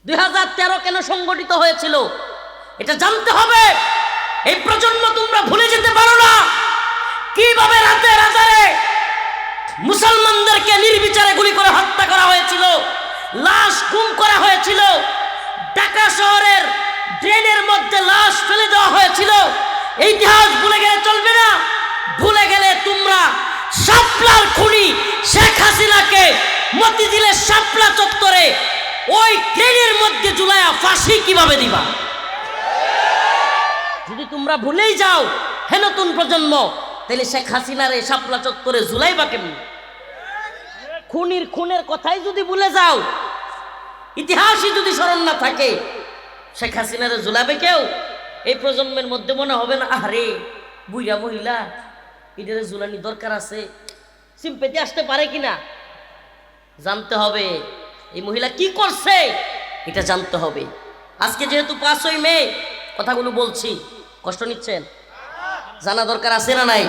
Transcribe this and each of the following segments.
2013 কেন সংগঠিত হয়েছিল এটা জানতে হবে। এই প্রজন্ম তোমরা ভুলে যেতে পারো না কিভাবে রাতে রাজারে মুসলমানদেরকে নির্বিচারে গুলি করে হত্যা করা হয়েছিল, লাশ গুম করা হয়েছিল, ঢাকা শহরের ড্রেনের মধ্যে লাশ ফেলে দেওয়া হয়েছিল। এই ইতিহাস ভুলে গেলে চলবে না। ভুলে গেলে তোমরা শাপলার খুনি শেখ হাসিনাকে মতিঝিলের শাপলা চত্বরে ওই ট্রেনের মধ্যে ঝুলায়া ফাঁসি কিভাবে দিবা? যদি তোমরা ভুলেই যাও হে নতুন প্রজন্ম, তাহলে শেখ হাসিনার এই শাপলা চত্বরে ঝুলাইবা কেমন? খুনের কথাই যদি ভুলে যাও, ইতিহাসই যদি স্মরণ না থাকে, শেখ হাসিনারে ঝুলাবে কেউ? এই প্রজন্মের মধ্যে মনে হবে না আরে বুইরা মহিলা এদের ঝুলানি দরকার আছে, সিম্পেতি আসতে পারে কিনা জানতে হবে। এই মহিলা কি করছে এটা জানতে হবে। আজকে যেহেতু 5ই মে কথাগুলো বলছি, কষ্ট নিচ্ছেন? জানা দরকার আছে না নাই?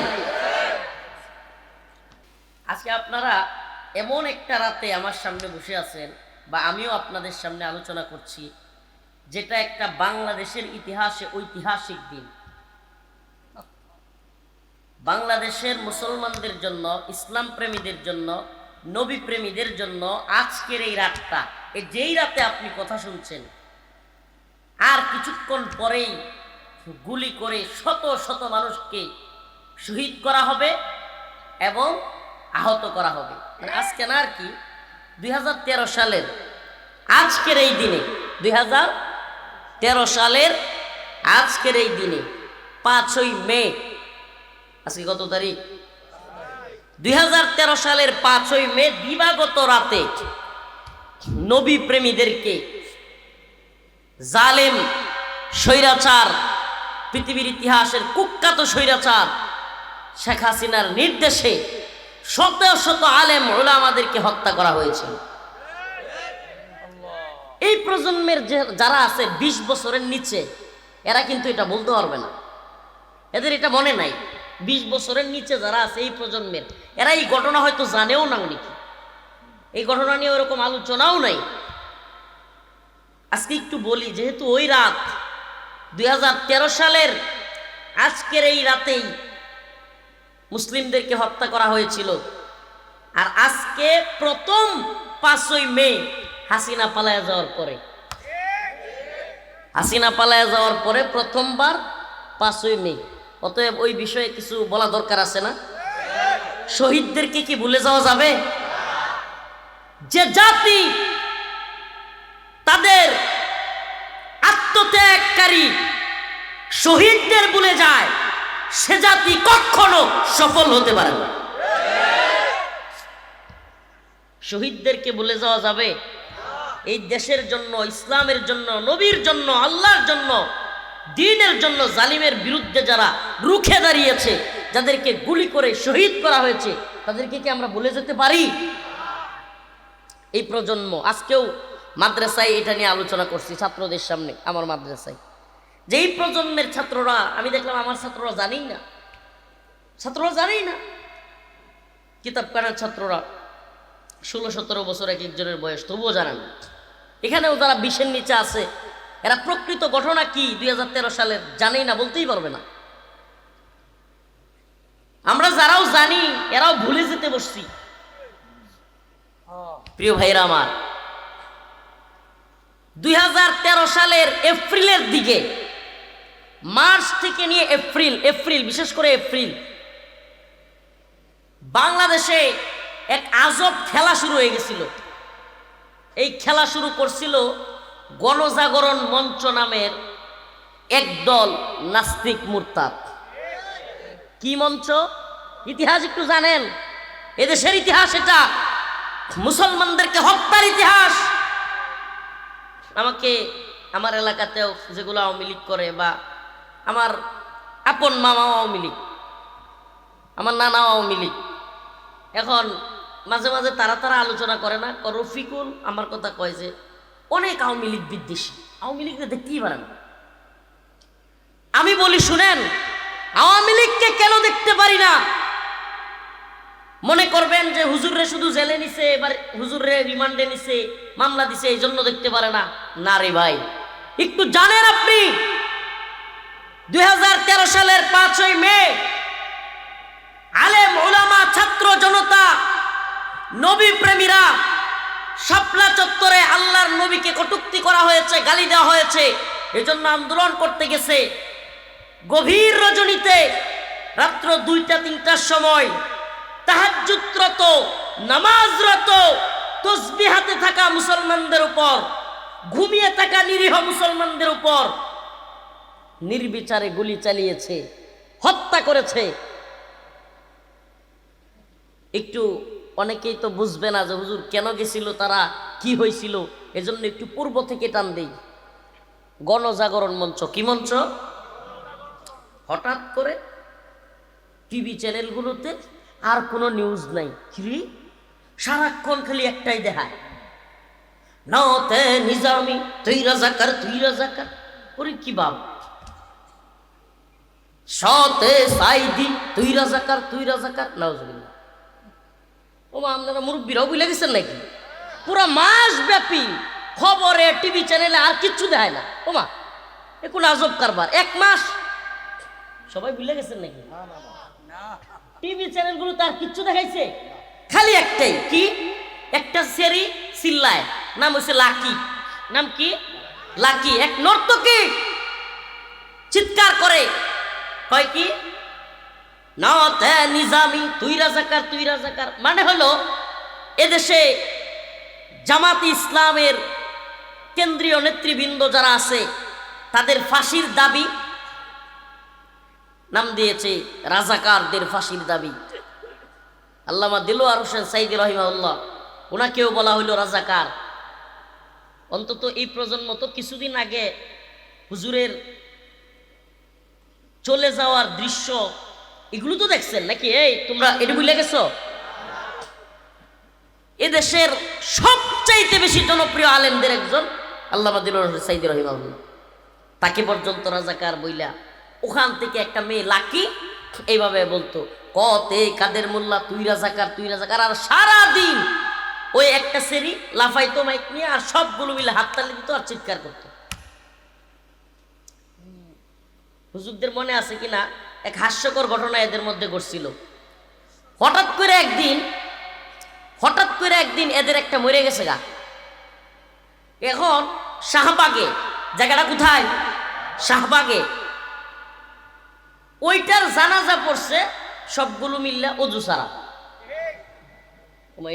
আজকে আপনারা এমন একটা রাতে আমার সামনে বসে আছেন, বা আমিও আপনাদের সামনে আলোচনা করছি, যেটা একটা বাংলাদেশের ইতিহাসে ঐতিহাসিক দিন। বাংলাদেশের মুসলমানদের জন্য, ইসলাম প্রেমীদের জন্য, নবী প্রেমীদের জন্য আজকের এই রাতটা, এই যেই রাতে আপনি কথা শুনছেন, আর কিছুক্ষণ পরেই গুলি করে শত শত মানুষকে শহীদ করা হবে এবং আহত করা হবে। মানে আজকে না আর কি, 2013 সালের আজকের এই দিনে, 2013 সালের আজকের এই দিনে 5ই মে, আজকে কত তারিখ? 2013 সালের 5ই মে দিবাগত রাতে নবী প্রেমীদেরকে জালেম স্বৈরাচার, পৃথিবীর ইতিহাসের কুখ্যাত স্বৈরাচার শেখ হাসিনার নির্দেশে শত শত আলেম উলামাদেরকে হত্যা করা হয়েছিল। এই প্রজন্মের যারা আছে 20 বছরের নিচে, এরা কিন্তু এটা বলতে পারবে না, এদের এটা মনে নাই। 20 বছরের নিচে যারা আছে এই প্রজন্মের, এরা এই ঘটনা হয়তো জানেও না, নাকি এই ঘটনা নিয়ে ওরকম আলোচনাও নাই। আজকে একটু বলি, যেহেতু ওই রাত 2013 সালের আজকের এই রাতেই মুসলিমদেরকে হত্যা করা হয়েছিল, আর আজকে প্রথম 5ই মে হাসিনা পালায়া যাওয়ার পরে, হাসিনা পালায়া যাওয়ার পরে প্রথমবার 5ই মে। অতএব ওই বিষয়ে কিছু বলা দরকার আছে না? শহীদদেরকে কি ভুলে যাওয়া যাবে? যে জাতি তাদের আত্মত্যাগকারী শহীদদের ভুলে যায়, সে জাতি কখনো সফল হতে পারে না। শহীদদেরকে ভুলে যাওয়া যাবে? এই দেশের জন্য, ইসলামের জন্য, নবীর জন্য, আল্লাহর জন্য, দ্বীনের জন্য জালিমের বিরুদ্ধে যারা রুখে দাঁড়িয়েছে, যাদেরকে গুলি করে শহীদ করা হয়েছে, তাদেরকে কি আমরা ভুলে যেতে পারি? এই প্রজন্ম আজকেও মাদ্রাসায় এটা নিয়ে আলোচনা করছি ছাত্রদের সামনে, আমার মাদ্রাসায়, যে এই প্রজন্মের ছাত্ররা, আমি দেখলাম আমার ছাত্ররা জানেই না, কিতাব কানার ছাত্ররা 16-17 বছর এক একজনের বয়স, তবুও জানেন। এখানেও যারা 20-এর নিচে আছে, এরা প্রকৃত ঘটনা কি 2013 সালের জানেই না, বলতেই পারবে না। আমরা যারাও জানি এরাও ভুলে যেতে বসছি। প্রিয় ভাইরা আমার, 2013 সালের এপ্রিলের দিকে, মার্চ থেকে নিয়ে এপ্রিল বিশেষ করে এপ্রিল, বাংলাদেশে এক আজব খেলা শুরু হয়ে গেছিল। এই খেলা শুরু করছিল গণজাগরণ মঞ্চ নামের একদল নাস্তিক মুরতাদ। কি মঞ্চ? ইতিহাস একটু জানেন? এদেশের ইতিহাস এটা, মুসলমানদেরকে হত্যার ইতিহাস। আমাকে আমার এলাকাতেও যেগুলো আওয়ামী লীগ করে, বা আমার আপন মামাও আওয়ামী লীগ, আমার নানাও আওয়ামী লীগ, এখন মাঝে মাঝে তারা আলোচনা করে না, রফিকুল আমার কথা কয় যে অনেক আওয়ামী লীগ বিদ্বেষী, আওয়ামী লীগকে দেখতেই পারে না। আমি বলি শুনেন, আওয়ামী লীগকে কেন দেখতে পারি না? মনে করবেন যে হুজুররে শুধু জেলে নিছে, এবার হুজুররে রিমান্ডে নিছে, মামলা দিছে এই জন্য দেখতে পারে না। না রে ভাই, একটু জানেন আপনি 2013 সালের 5ই মে আলেম ওলামা ছাত্র জনতা নবী প্রেমীরা শাপলা চত্বরে আল্লাহর নবীকে কটূক্তি করা হয়েছে, গালি দেওয়া হয়েছে, এজন্য আন্দোলন করতে গেছে। গভীর রজনীতে রাত্র 2টা-3টার সময় তাহাজ্জুদরত নামাজরত তসবিহ হাতে থাকা মুসলমানদের উপর, ঘুমিয়ে থাকা নিরীহ মুসলমানদের উপর নির্বিচারে গুলি চালিয়েছে, হত্যা করেছে। একটু অনেকেই তো বুঝবে না যে হুজুর কেন গেছিল, তারা কি হয়েছিল, এজন্য একটু পূর্ব থেকে টান দেই। গণজাগরণ মঞ্চ, কি মঞ্চ? হঠাৎ করে টিভি চ্যানেলগুলোতে আর কোনো নিউজ নাই, কি সারাক্ষণ খালি একটাই দেখায়, নতে নিজামি তুই রাজাকার, তুই রাজাকার। ওরে কি বাপ, সতে সাইদি তুই রাজাকার, তুই রাজাকার। নাউজুবিল্লাহ। ও মা, আপনারা মুরব্বীরাও বুঝলে গেছেন নাকি? পুরো মাস ব্যাপী খবরে টিভি চ্যানেলে আর কিচ্ছু দেখায় না। ও মা, এ কোন আজব কারবার! 1 মাস সবাই বুঝলে গেছেন নাকি? টিভি চ্যানেলগুলো তার কিচ্ছু দেখাইছে, খালি একটাই, কি একটা সেরি চিল্লায়, নাম হচ্ছে লাকি। নাম কি? লাকি। এক নর্তকী চিৎকার করে, কয় কি, নতে নিজামি তুই রাজাকার, তুই রাজাকার। মানে হলো এদেশে জামাত ইসলামের কেন্দ্রীয় নেতৃবৃন্দ যারা আছে তাদের ফাঁসির দাবি, নাম দিয়েছে রাজাকারদের ফাঁসির দাবি। আল্লামা দিলওয়ার হোসেন সাইদি রহিমাহুল্লাহ, ওনাকেও বলা হইল রাজাকার। অন্তত এই প্রজন্ম তো কিছুদিন আগে হুজুরের চলে যাওয়ার দৃশ্য এগুলো তো দেখছেন নাকি? এই তোমরা এটা ভুলে গেছো? এদেশের সবচাইতে বেশি জনপ্রিয় আলেমদের একজন আল্লামা দিলওয়ার হোসেন সাইদি রহিমাহুল্লাহ, তাকে পর্যন্ত রাজাকার বইলা, ওখান থেকে একটা মেয়ে লাকি এইভাবে বলতো, কতে কাদের মোল্লা তুই রাজাকার, তুই রাজাকার। আর সারাদিন ওই একটা সেরি লাফাইতো মাইক নিয়ে, আর সবগুলো মিলে হাততালি দিত আর চিৎকার করতো। হুজুরদের মনে আছে কিনা এক হাস্যকর ঘটনা এদের মধ্যে ঘটছিল। হঠাৎ করে একদিন এদের একটা মরে গেছে গা। এখন শাহবাগে, জায়গাটা কোথায়? শাহবাগে। ওইটার জানাজা পড়ছে সবগুলো মিল্লা অজু ছাড়া।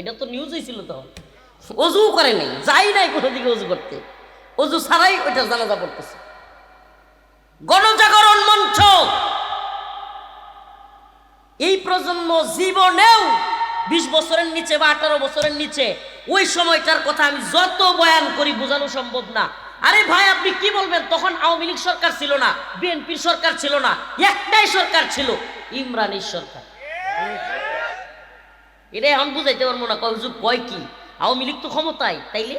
এটা তো নিউজ হয়েছিল, তখন অজু করে নাই, যাই নাই কোনো দিকে অজু করতে, অজু ছাড়াই ওইটার জানাজা পড়তেছে। গণজাগরণ মঞ্চ এই প্রজন্ম জীবনেও 20 বছরের নিচে বা 18 বছরের নিচে, ওই সময়টার কথা আমি যত বয়ান করি বোঝানো সম্ভব না। আরে ভাই, আপনি কি বলবেন? তখন আওয়ামী লীগ সরকার ছিল না, বিএনপির সরকার ছিল না, একটাই সরকার ছিল, ইমরানের সরকার। এটা এখন বুঝাইতে পারবো না। হুজুর কয় কি, আওয়ামী লীগ তো ক্ষমতায়, তাইলে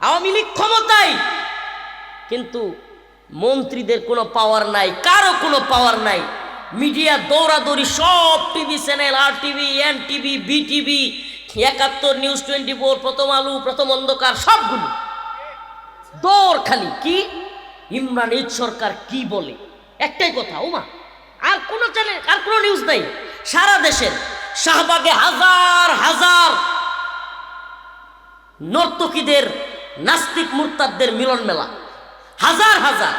আওয়ামী লীগ ক্ষমতায়, কিন্তু মন্ত্রীদের কোনো পাওয়ার নাই, কারো কোনো পাওয়ার নাই। মিডিয়া দৌড়াদৌড়ি, সব টিভি চ্যানেল, আর টিভি, এনটিভি, বিটিভি, 71 নিউজ, 24, প্রথম আলো, প্রথম অন্ধকার, সবগুলো দৌড় খালি কি ইমরান ঈদ সরকার কি বলে, একটাই কথা। ওমা, আর কোনো চ্যানেল, আর কোনো নিউজ নাই। সারা দেশের শাহবাগে হাজার হাজার নর্তকীদের, নাস্তিক মুরতাদদের মিলন মেলা, হাজার হাজার।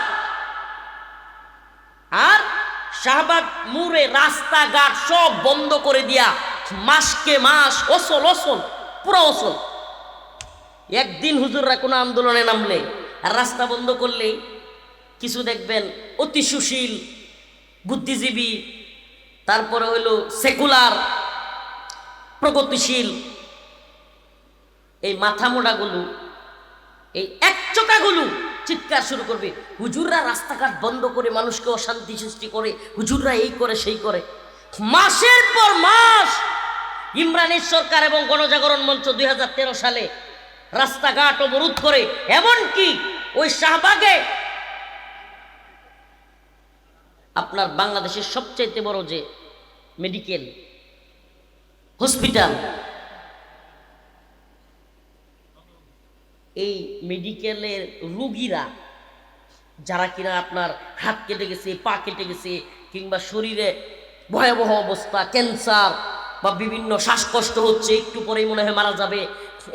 আর শাহবাগ মুড়ে রাস্তাঘাট সব বন্ধ করে দিয়া মাসকে মাস অসল পুরো অসল। একদিন হুজুররা কোনো আন্দোলনে নামলে আর রাস্তা বন্ধ করলেই কিছু দেখবেন অতি সুশীল বুদ্ধিজীবী, তারপরে হইল সেকুলার প্রগতিশীল, এই মাথা মোড়াগুলো, এই একচোকাগুলো চিৎকার শুরু করবে, হুজুররা রাস্তাঘাট বন্ধ করে মানুষকে অশান্তি সৃষ্টি করে, হুজুররা এই করে সেই করে। মাসের পর মাস ইমরানের সরকার এবং গণজাগরণ মঞ্চ 2013 সালে রাস্তাঘাট অবরোধ করে, এমনকি ওই শাহবাগে আপনার বাংলাদেশের সবচাইতে বড় যে মেডিকেল হসপিটাল, এই মেডিকেলের রুগীরা যারা কিনা আপনার হাত কেটে গেছে, পা কেটে গেছে, কিংবা শরীরে ভয়াবহ অবস্থা, ক্যান্সার বা বিভিন্ন শ্বাসকষ্ট হচ্ছে, একটু পরেই মনে হয় মারা যাবে,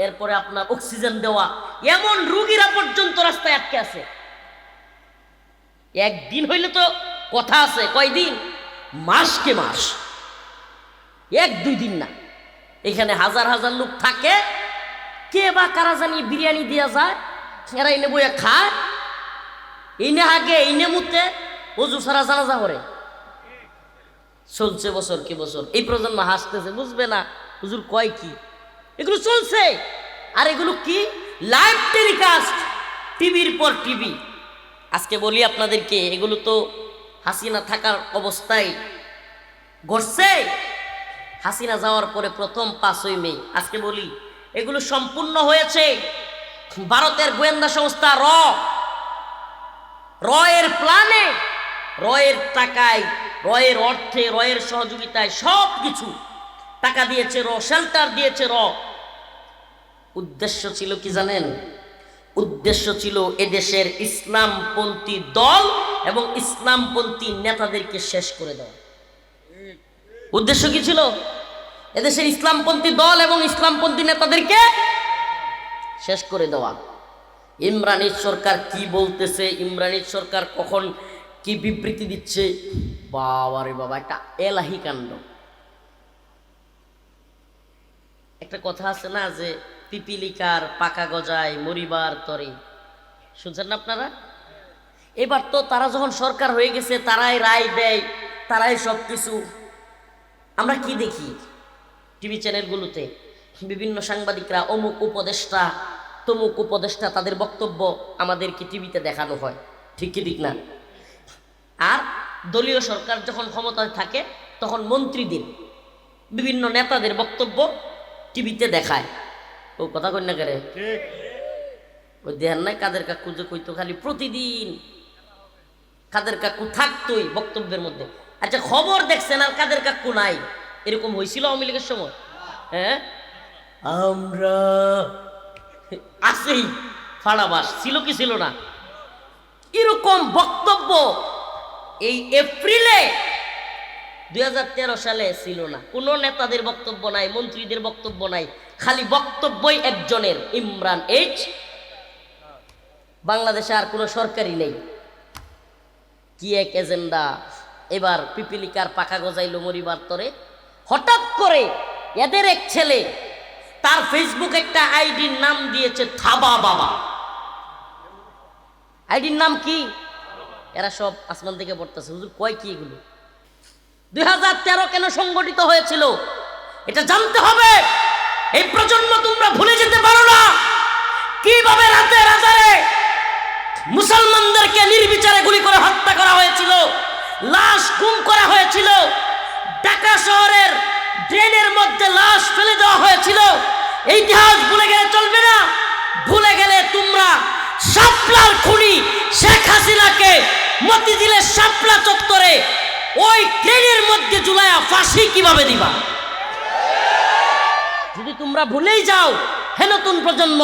এরপরে আপনার অক্সিজেন দেওয়া, এমন রুগীরা পর্যন্ত রাস্তায় আটকে আছে। একদিন হইলে তো কথা আছে, কয়দিন? মাসকে মাস, 1-2 দিন না। এখানে হাজার হাজার লোক থাকে, কে বা কারা জানি বিরিয়ানি দিয়া যায়, এরা এনে বইয়া খায়, ইনে হাগে, ইনে মুতে, অজু সারা জানাজা করে। চলছে বছর কি বছর। এই প্রজন্ম হাসতেছে, বুঝবে না হুজুর কয় কি, এগুলো চলছে। আর এগুলো কি? লাইভ টেলিকাস্ট, টিভির পর টিভি। আজকে বলি আপনাদেরকে, এগুলো তো হাসিনা থাকার অবস্থায় ঘটছে। হাসিনা যাওয়ার পরে প্রথম 5ই মে, আজকে বলি এগুলো সম্পূর্ণ হয়েছে ভারতের গোয়েন্দা সংস্থা র এর প্ল্যানে, র এর টাকায়, র এর অর্থে, র এর সহযোগিতায় সব কিছু টাকা দিয়েছে র, শেল্টার দিয়েছে র। উদ্দেশ্য ছিল কি জানেন? উদ্দেশ্য ছিল এদেশের ইসলামপন্থী দল এবং ইসলামপন্থী নেতাদেরকে শেষ করে দেওয়া। উদ্দেশ্য কি ছিল? এদেশের ইসলামপন্থী দল এবং ইসলামপন্থী নেতাদেরকে শেষ করে দেওয়া। ইমরানের সরকার কি বলতেছে, ইমরানের সরকার কখন কি বিবৃতি দিচ্ছে, বাবারে বাবা, একটা এলাহি কাণ্ড। একটা কথা আছে না যে পিপিলিকার পাকা গজায় মরিবার তরে, শুনছেন না আপনারা? এবার তো তারা যখন সরকার হয়ে গেছে, তারাই রায় দেয়, তারাই সব কিছু। আমরা কি দেখি টিভি চ্যানেলগুলোতে, বিভিন্ন সাংবাদিকরা অমুক উপদেষ্টা তমুক উপদেষ্টা, তাদের বক্তব্য আমাদেরকে টিভিতে দেখানো হয়, ঠিক কি ঠিক না? আর দলীয় সরকার যখন ক্ষমতায় থাকে তখন মন্ত্রীদের, বিভিন্ন নেতাদের বক্তব্য টিভিতে দেখায়। ও কথা কই না করে, ওই দেখান নাই কাদের কাকু যে কইতো খালি প্রতিদিন, কাদের কাকু থাকতোই বক্তব্যের মধ্যে। আচ্ছা, খবর দেখছেন আর কাদের কাকু নাই, এরকম হয়েছিল আওয়ামী লীগের সময়? হ্যাঁ, আমরা আসেই ফাড়াবাস ছিল কি ছিল না? এরকম বক্তব্য এই এপ্রিলে 2013 সালে ছিল না। কোনো নেতাদের বক্তব্য নাই, মন্ত্রীদের বক্তব্য নাই, খালি বক্তব্যই একজনের, ইমরান এইচ। বাংলাদেশে আর কোনো সরকারই নেই। কি এক এজেন্ডা! এবার পিপিলিকার পাকা গজাইলো মরিবার তরে। হঠাৎ করে এদের এক ছেলে তার ফেসবুক একটা আইডির নাম দিয়েছে থাবা বাবা। আইডির নাম কি? এরা সব আসমান থেকে পড়তেছে, হুজুর কয় কি এগুলো? 2013 কেন সংগঠিত হয়েছিল এটা জানতে হবে। এই প্রজন্ম তোমরা ভুলে যেতে পারো না কিভাবে রাতে রাজারে মুসলমানদেরকে নির্বিচারে গুলি করে হত্যা করা হয়েছিল, লাশ গুম করা হয়েছিল, ঢাকা শহরের ড্রেনের মধ্যে লাশ ফেলে দেওয়া হয়েছিল। এই ইতিহাস ভুলে গেলে চলবে না। ভুলে গেলে তোমরা শাপলার খুনি শেখ হাসিনাকে মতিঝিলের শাপলা চত্বরে ওই ট্রেনের মধ্যে ঝুলায়া ফাঁসি কিভাবে দিবা? যদি তোমরা ভুলেই যাও হে নতুন প্রজন্ম,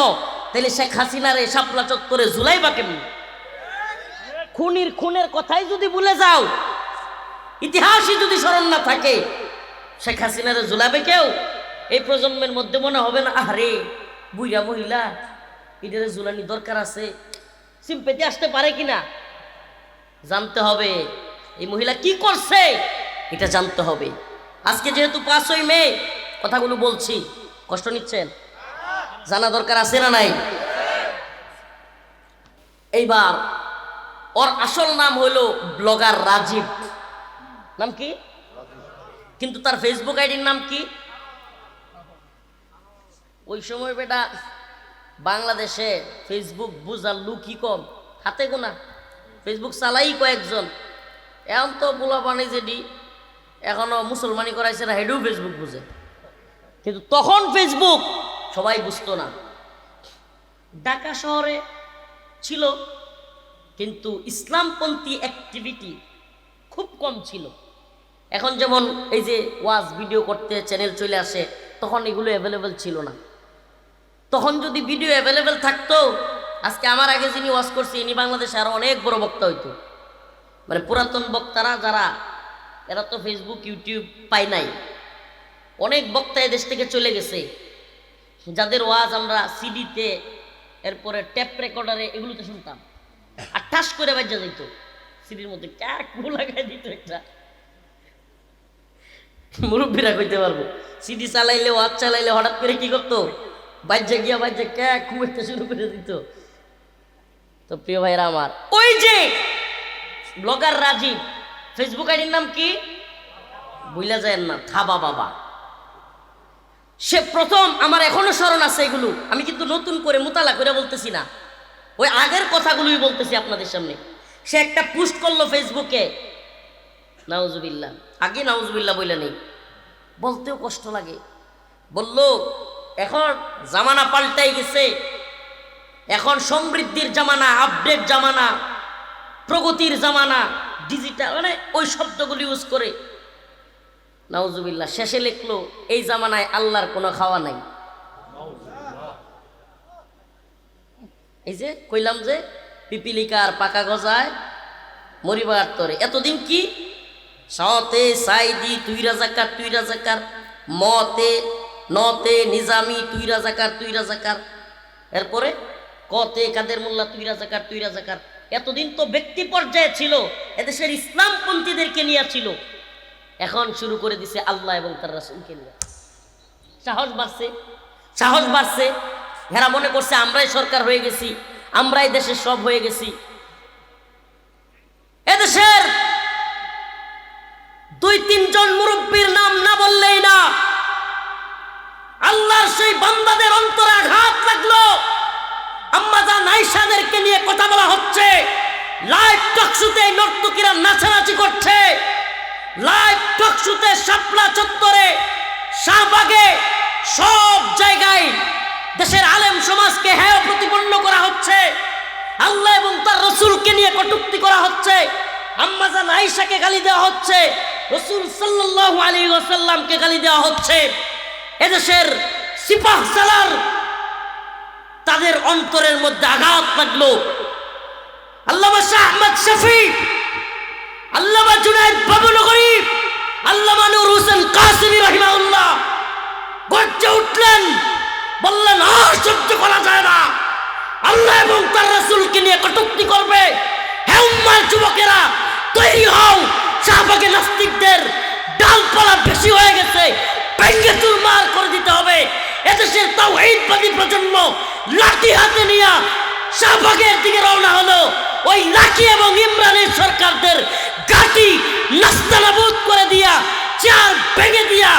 তাহলে শেখ হাসিনার এই শাপলা চত্বরে ঝুলাইবা কেমন? খুনের কথাই যদি ভুলে যাও, ইতিহাসই যদি স্মরণ না থাকে, শেখ হাসিনারে ঝুলাবে কেউ? এই প্রজন্মের মধ্যে মনে হবে না, আরে বুইরা মহিলা, এটারে ঝুলানি দরকার আছে, সিম্পেতে আসতে পারে কিনা জানতে হবে। এই মহিলা কি করছে এটা জানতে হবে। আজকে যেহেতু 5ই মে কথাগুলো বলছি, কষ্ট নিচ্ছেন? জানা দরকার আছে না নাই? এইবার ওর আসল নাম হলো ব্লগার রাজীব। নাম কি? কিন্তু তার ফেসবুক আইডির নাম কি? ওই সময় বেটা বাংলাদেশে ফেসবুক বুঝার লুকই কম, হাতে গোনা ফেসবুক চালাই কয়েকজন। এখন তো পোলা পানি যেটি এখনো মুসলমানি করাইছে না, হেডেও ফেসবুক বুঝে, কিন্তু তখন ফেসবুক সবাই বুঝতো না। ঢাকা শহরে ছিল কিন্তু ইসলামপন্থী অ্যাক্টিভিটি খুব কম ছিল। এখন যেমন এই যে ওয়াজ ভিডিও করতে চ্যানেল চলে আসে, তখন এগুলো অ্যাভেলেবেল ছিল না। তখন যদি ভিডিও অ্যাভেলেবেল থাকতো, আজকে আমার আগে যিনি ওয়াজ করছে ইনি বাংলাদেশে আরো অনেক বড় বক্তা হইতো। মানে পুরাতন বক্তারা যারা, এরা তো ফেসবুক ইউটিউব পায় নাই, অনেক বক্তা এদেশ থেকে চলে গেছে, যাদের ওয়াজ আমরা সিডিতে, এরপরে টেপ রেকর্ডারে, এগুলোতে শুনতাম, আর ঠাস করে বাজ্যা যেত সিডির মধ্যে, ক্যাক লাগাই দিত একটা। মুরব্বীরা কইতে পারবো, সিডি চালাইলে, ওয়াজ চালাইলে হঠাৎ করে কি করতো, বাজ্যা গিয়া বাজ্যা ক্যাক ঘুমাইতে শুরু করে দিত। তো প্রিয় ভাইরা আমার, ওই যে ব্লগার রাজীব, ফেসবুক আইডির নাম কি ভুলা যায় না, থাবা বাবা, সে প্রথম, আমার এখনো স্মরণ আছে এগুলো, আমি কিন্তু নতুন করে মুতালা করে বলতেছি না, ওই আগের কথাগুলোই বলতেছি আপনাদের সামনে। সে একটা পোস্ট করলো ফেসবুকে, নাউজুবিল্লাহ, আগে নাউজুবিল্লাহ বইলা নেই, বলতেও কষ্ট লাগে। বলল এখন জামানা পাল্টাই গেছে, এখন সমৃদ্ধির জামানা, আপডেট জামানা, প্রগতির জামানা, ডিজিটাল, মানে ওই শব্দগুলি ইউজ করে। নাউজুবিল্লাহ, শেষে লিখলো এই জামানায় আল্লাহর কোনো খাওয়া নাই। এই যে কইলাম যে পিপিলিকার পাকা গজায় মরিবার তরে, এতদিন কি সতে সাইদি তুই রাজাকার তুই রাজাকার, মতে নতে নিজামি তুই রাজাকার তুই রাজাকার, এরপরে কতে কাদের মোল্লা তুই রাজাকার তুই রাজাকার। এতদিন তো ব্যক্তি পর্যায়ে ছিল, এদেশের ইসলামপন্থীদেরকে নিয়ে ছিল, এখন শুরু করে দিছে আল্লাহ এবং তার রাসূলকে নিয়ে। সাহস বাড়ছে, সাহস বাড়ছে। এরা মনে করছে আমরাই সরকার হয়ে গেছি, আমরাই দেশের সব হয়ে গেছি। এদেশের 2-3 জন মুরব্বীর নাম না বললেই না, আল্লাহর সেই বান্দাদের অন্তরে আঘাত লাগলো। আম্মাজান আয়েশাদেরকে নিয়ে কথা বলা হচ্ছে, লাইভ টকশোতে নর্তকীরা নাচানাচি করছে, লাইভ টকশোতে শাপলা চত্বরে, শাহবাগে, সব জায়গায় দেশের আলেম সমাজকে হেয় প্রতিপন্ন করা হচ্ছে, আল্লাহ এবং তার রাসূলকে নিয়ে কটূক্তি করা হচ্ছে, আম্মাজান আয়েশাকে গালি দেওয়া হচ্ছে, রাসূল সাল্লাল্লাহু আলাইহি ওয়াসাল্লামকে গালি দেওয়া হচ্ছে। এদেশের সিপাহ সালার তাদের অন্তরের মধ্যে আঘাত লাগলো। আল্লামা শাহ আহমদ শফি, আল্লামা জুনায়েদ বাবুনগরী, আল্লামা নূর হোসেন কাসেমী রাহিমাহুল্লাহ গর্জে উঠলেন, বললেন আর সহ্য করা যায় না, আল্লাহ এবং তার রাসূলকে নিয়ে কটূক্তি করবে। হে উম্মার যুবকেরা, তৈরি হও, শাহবাগে নাস্তিকদের ডালপালা বেশি হয়ে গেছে, ভেঙ্গে চুরমার করে দিতে হবে। এদেশের তাওহীদবাদী প্রজন্ম লাঠি হাতে নিয়ে শাহবাগের দিকে রওনা হলো। ওই লাঠি এবং ইমরানের সরকারদের গাটি নাস্তানাবুদ করে দিয়া, চার ভেঙে দিয়া,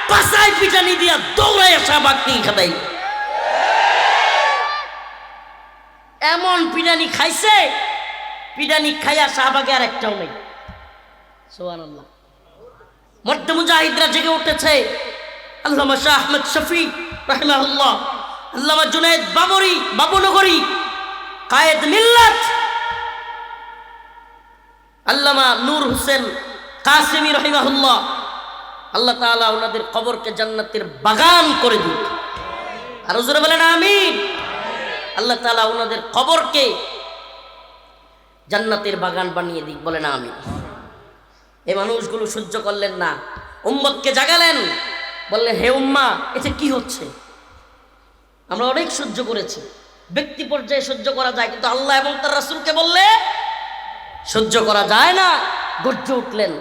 পাছায় পিটানি দিয়া দৌড়াইয়া শাহবাগ থেকে খাতাই। এমন পিটানি খাইছে, পিটানি খাইয়া শাহবাগে আর একটাও নেই। সুবহানাল্লাহ। মধ্য মুজাহিদরা জেগে উঠেছে। আল্লামা শাহ আহমদ শফি রাহিমাহুল্লাহ, আল্লামা জুনায়েদ বাবুনগরী, কায়েদ মিল্লাত, আল্লামা নূর হোসেন কাসেমী রাহিমাহুল্লাহ, আল্লাহ তাআলা ওনাদের কবরকে জান্নাতের বাগান করে দিন। আর হুজুরে বলেন আমিন। আল্লাহ তাআলা ওনাদের কবরকে জান্নাতের বাগান বানিয়ে দিক, বলেন আমিন। এই মানুষগুলো সহ্য করলেন না, উম্মতকে জাগালেন, বললেন হে উম্মা, এটা কি হচ্ছে? আমরা অনেক সহ্য করেছি, ব্যক্তি পর্যায়ে সহ্য করা যায়, কিন্তু আল্লাহ এবং তার রাসূলকে বললে সহ্য করা যায় না। গর্জে উঠলেন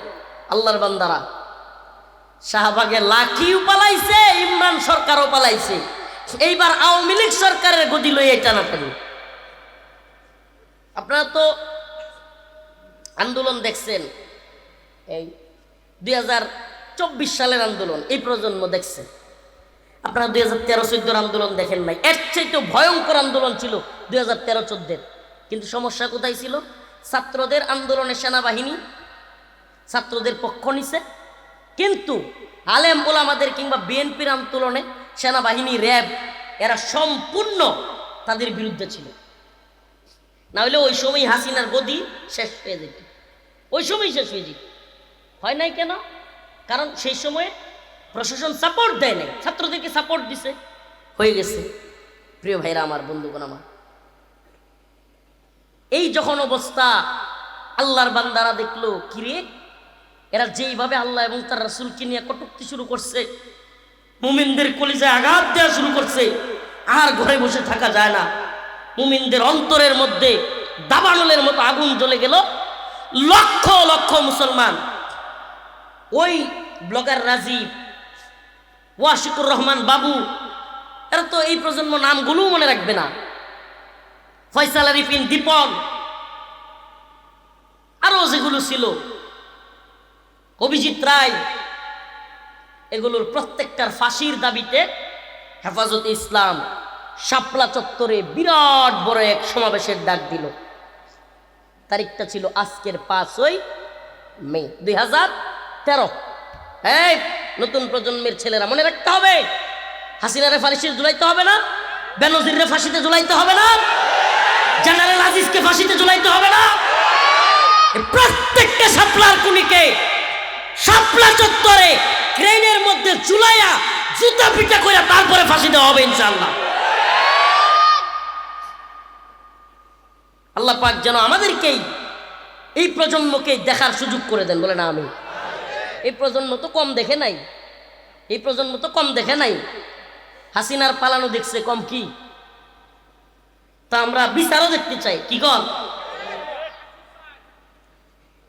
আল্লাহর বান্দারা। শাহবাগে লাঠিও পালাইছে, ইমরান সরকারও পালাইছে, এইবার আওয়ামী লীগ সরকারের গদি লইয়া টানাটানি। আপনারা তো আন্দোলন দেখছেন, এই 2024 সালের আন্দোলন, এই প্রজন্ম দেখছে। আপনারা 2013-14 আন্দোলন দেখেন নাই, এর চাইতে ভয়ঙ্কর আন্দোলন ছিল 2013-14। কিন্তু সমস্যা কোথায় ছিল? ছাত্রদের আন্দোলনে সেনাবাহিনী ছাত্রদের পক্ষ নিছে, কিন্তু আলেম ওলামাদের কিংবা বিএনপির আন্দোলনে সেনাবাহিনী, র্যাব, এরা সম্পূর্ণ তাদের বিরুদ্ধে ছিল। না হলে ওই সময় হাসিনার গদি শেষ হয়ে যেত, ওই সময় শেষ হয়ে যেত। হয় নাই কেন? কারণ সেই সময়ে প্রশাসন সাপোর্ট দেয় নাই, ছাত্রদেরকে সাপোর্ট দিছে, হয়ে গেছে। প্রিয় ভাইরা আমার, বন্ধুগণ আমার, এই যখন অবস্থা আল্লাহর বান্দারা দেখলো, কিরে এরা যেইভাবে আল্লাহ এবং তার রাসূলকে নিয়ে কটূক্তি শুরু করছে, মুমিনদের কলিজায় আঘাত দেওয়া শুরু করছে, আর ঘরে বসে থাকা যায় না। মুমিনদের অন্তরের মধ্যে দাবানলের মতো আগুন জ্বলে গেল। লক্ষ লক্ষ মুসলমান, ওই ব্লগার রাজীব, ওয়াশিকুর রহমান বাবু, এরা তো এই প্রজন্ম নামগুলো মনে রাখবে না, ফয়সাল আরিফিন দীপন, আরো যেগুলো ছিল, অভিজিৎ রায়, এগুলোর প্রত্যেকটার ফাঁসির দাবিতে হেফাজতে ইসলাম শাপলা চত্বরে বিরাট বড় এক সমাবেশের ডাক দিল। তারিখটা ছিল আজকের 5ই মে 2013। এই নতুন প্রজন্মের ছেলেরা মনে রাখতে হবে, হাসিনারে ফাঁসিতে ঝুলাইতে হবে না, বেনজিরে ফাঁসিতে ঝুলাইতে হবে না, জেনারেল আজিজকে ফাঁসিতে ঝুলাইতে হবে না। প্রত্যেকটা শাপলার কুনিকে শাপলা চত্বরে ক্রেনের মধ্যে ঝুলাইয়া জুতা পিটা করে তারপরে ফাঁসি দেওয়া হবে ইনশাআল্লাহ। আল্লাহ পাক যেন আমাদেরকেই, এই প্রজন্মকে দেখার সুযোগ করে দেন, বলে না আমি। এই প্রজন্ম তো কম দেখে নাই, এই প্রজন্ম তো কম দেখে নাই। হাসিনার পালানো দেখছে কম কি, তা আমরা বিচারও দেখতে চাই, কি কন?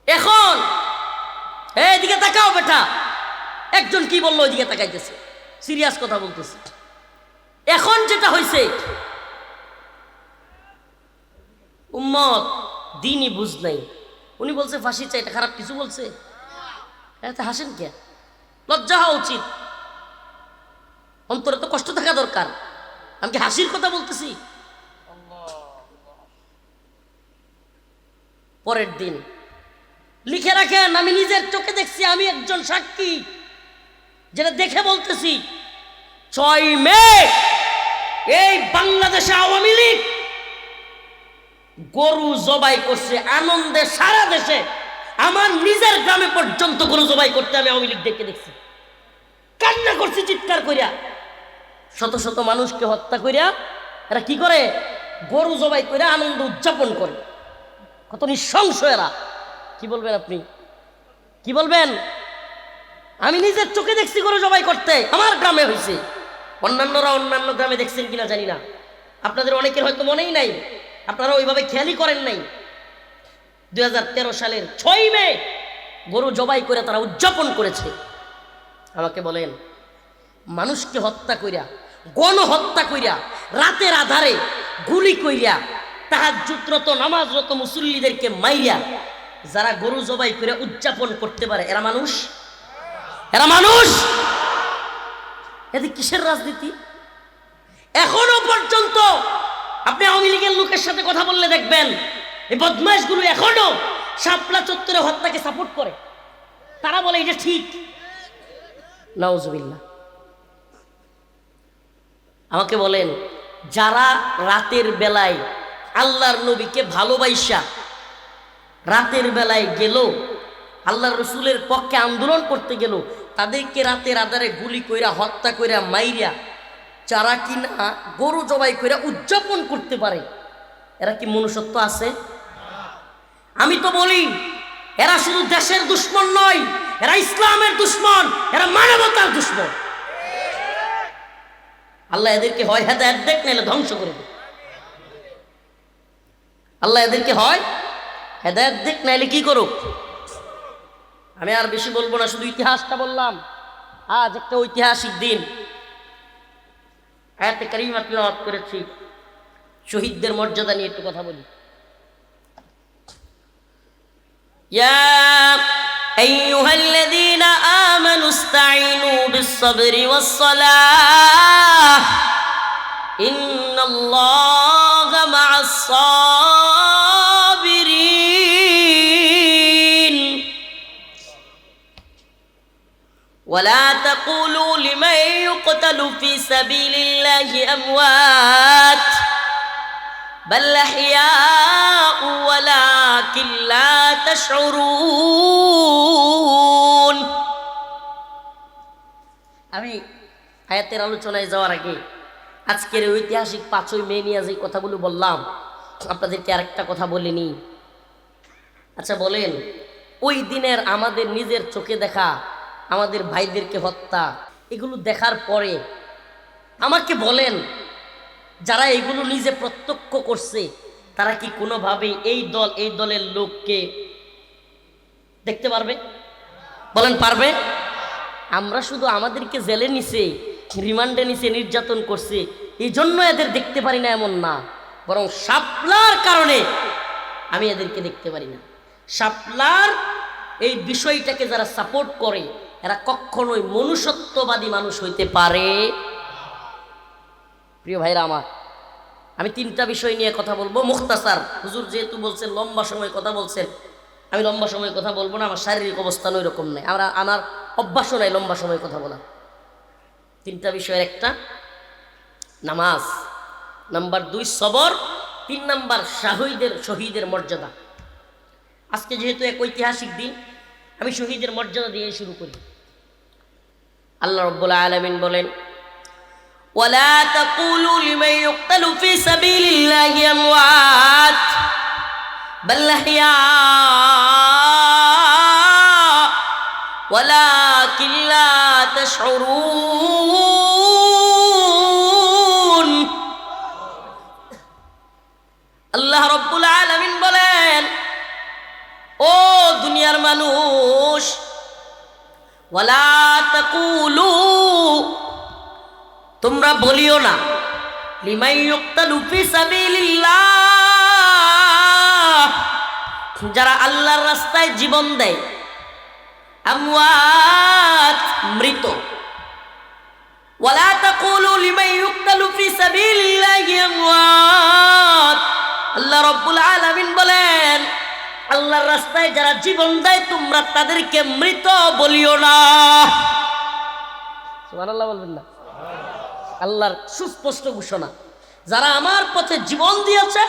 এখন এইদিকে তাকাও বেটা, একজন কি বললো ওইদিকে তাকাইতেছে, সিরিয়াস কথা বলতেছে। এখন যেটা হয়েছে, উম্মত দিনই বুঝ নাই। উনি বলছে ফাঁসি চাই, এটা খারাপ কিছু বলছে? এতে হাসেন কে? লজ্জা হওয়া উচিত, অন্তরে তো কষ্ট থাকা দরকার। আমি কি হাসির কথা বলতেছি? পরের দিন লিখে রাখেন, আমি নিজের চোখে দেখছি, আমি একজন সাক্ষী, যেটা দেখে বলতেছি। 6 মে এই বাংলাদেশে আওয়ামী লীগ গরু জবাই করছে আনন্দে সারা দেশে। আমার নিজের গ্রামে পর্যন্ত গরু জবাই করতে আমি আওয়ামী লীগ দেখছি, কান্না করছি চিৎকার করিয়া। শত শত মানুষকে হত্যা করিয়া এরা কি করে? গরু জবাই করে আনন্দ উদযাপন করে। কত নৃশংস এরা! কি বলবেন আপনি? কি বলবেন? আমি নিজের চোখে দেখছি গরু জবাই করতে, আমার গ্রামে হয়েছে। অন্যান্যরা অন্যান্য গ্রামে দেখছেন কিনা জানি না, আপনাদের অনেকের হয়তো মনেই নাই, আপনারা ওইভাবে খেয়ালই করেন নাই। 2013 সালের 6 মে গরু জবাই করে তারা উদযাপন করেছে। আমাকে বলেন, মানুষকে হত্যা কইরা, গণহত্যা কইরা, রাতের আধারে গুলি কইরা, তাহাজ্জুদরত নামাজরত মুসল্লিদেরকে মাইরা যারা গরু জবাই করে উদযাপন করতে পারে, এরা মানুষ? এরা মানুষ? এতে কিসের রাজনীতি? এখনো পর্যন্ত আপনি আওয়ামী লীগের লোকের সাথে কথা বললে দেখবেন, এই বদমাইশগুলো এখনো শাপলা চত্বরে হত্যাকে সাপোর্ট করে। তারা বলে এটা ঠিক। নাউজুবিল্লাহ। আমাকে বলেন, যারা রাতের বেলায় আল্লাহর নবীকে ভালোবাসা রাতের বেলায় গেল, আল্লাহর রসুলের পক্ষে আন্দোলন করতে গেল, তাদেরকে রাতের আধারে গুলি কইরা, হত্যা কইরা, মাইরা যারা কিনা গরু জবাই কইরা উদযাপন করতে পারে, এরা কি মনুষ্যত্ব আছে? আমি তো বলি, এরা শুধু দেশের দুশ্মন নয়, এরা ইসলামের দুশ্মন, এরা মানবতার দুশ্মন। আল্লাহ এদেরকে হয় হেদায়েত দেখ, নাইলে ধ্বংস করে দেয়। আল্লাহ এদেরকে হয় হেদায়েত দেখ, নাইলে কি করুক। আমি আর বেশি বলবো না, শুধু ইতিহাসটা বললাম। আজ একটা ঐতিহাসিক দিন, আয়াতে কারিমা তিলাওয়াত করেছি, শহীদদের মর্যাদা নিয়ে একটু কথা বলি। ইয়া আইয়ুহাল্লাযীনা আমানু ইসতাঈনু বিস-সাবরি ওয়াস-সালাহ ইন্নাল্লাহা মা'আস-সাবিরিন ওয়ালা তাকুলু লিমান ইউকতালু ফী সাবিলিল্লাহি আমওয়াত বাল আহইয়াউ ওয়ালাকিন লা তাশউরুন। আমি আয়াতের আলোচনায় যাওয়ার আগে আজকের ঐতিহাসিক 5ই মে নিয়ে যে কথাগুলো বললাম, আপনাদেরকে আরেকটা কথা বলিনি। আচ্ছা বলেন, ওই দিনের আমাদের নিজের চোখে দেখা আমাদের ভাইদেরকে হত্যা, এগুলো দেখার পরে আমাকে বলেন, যারা এগুলো নিজে প্রত্যক্ষ করছে তারা কি কোনোভাবেই এই দলের লোককে দেখতে পারবে? বলেন পারবে? আমরা শুধু আমাদেরকে জেলে নিছে, রিমান্ডে নিছে, নির্যাতন করছে, এই জন্য এদের দেখতে পারি না এমন না, বরং শাপলার কারণে আমি এদেরকে দেখতে পারি না। শাপলার এই বিষয়টাকে যারা সাপোর্ট করে এরা কখনোই মনুষ্যত্ববাদী মানুষ হইতে পারে। প্রিয় ভাইরা আমার, আমি 3টা বিষয় নিয়ে কথা বলবো, মুখতাসার। হুজুর যেহেতু বলছেন লম্বা সময় কথা বলছেন, আমি লম্বা সময় কথা বলবো না, আমার শারীরিক অবস্থান ওই রকম নেই, আমার অভ্যাসও নাই লম্বা সময় কথা বলা। 3টা বিষয়ের একটা নামাজ, নাম্বার 2 সবর, 3 নাম্বার শহীদের মর্যাদা। আজকে যেহেতু এক ঐতিহাসিক দিন, আমি শহীদের মর্যাদা দিয়ে শুরু করি। আল্লাহ রাব্বুল আলামিন বলেন, ওয়ালা তাকুলু লিমান ইউকতালু ফি সাবিলিল্লাহি আমওয়াত বাল আহইয়া ওয়ালাকিন লা তাশউরুন। আল্লাহ রাব্বুল আলামিন বলেন, ও দুনিয়ার মানুষ, ওয়ালা তাকুলু, তোমরা বলিও না, লিমান ইউকতালু ফি সাবিলিল্লাহ, যারা আল্লাহর রাস্তায় জীবন দেয়, আমওয়াত, মৃত। ওয়ালা তাকুলু লিমান ইউকতালু ফি সাবিলিল্লাহি আমওয়াত, আল্লাহ রাব্বুল আলামিন বলেন, আল্লাহর রাস্তায় যারা জীবন দেয় তোমরা তাদেরকে মৃত বলিও না। সুবহানাল্লাহ বলবেন না? আল্লাহর সুস্পষ্ট ঘোষণা, যারা আমার পথে জীবন দিয়েছে,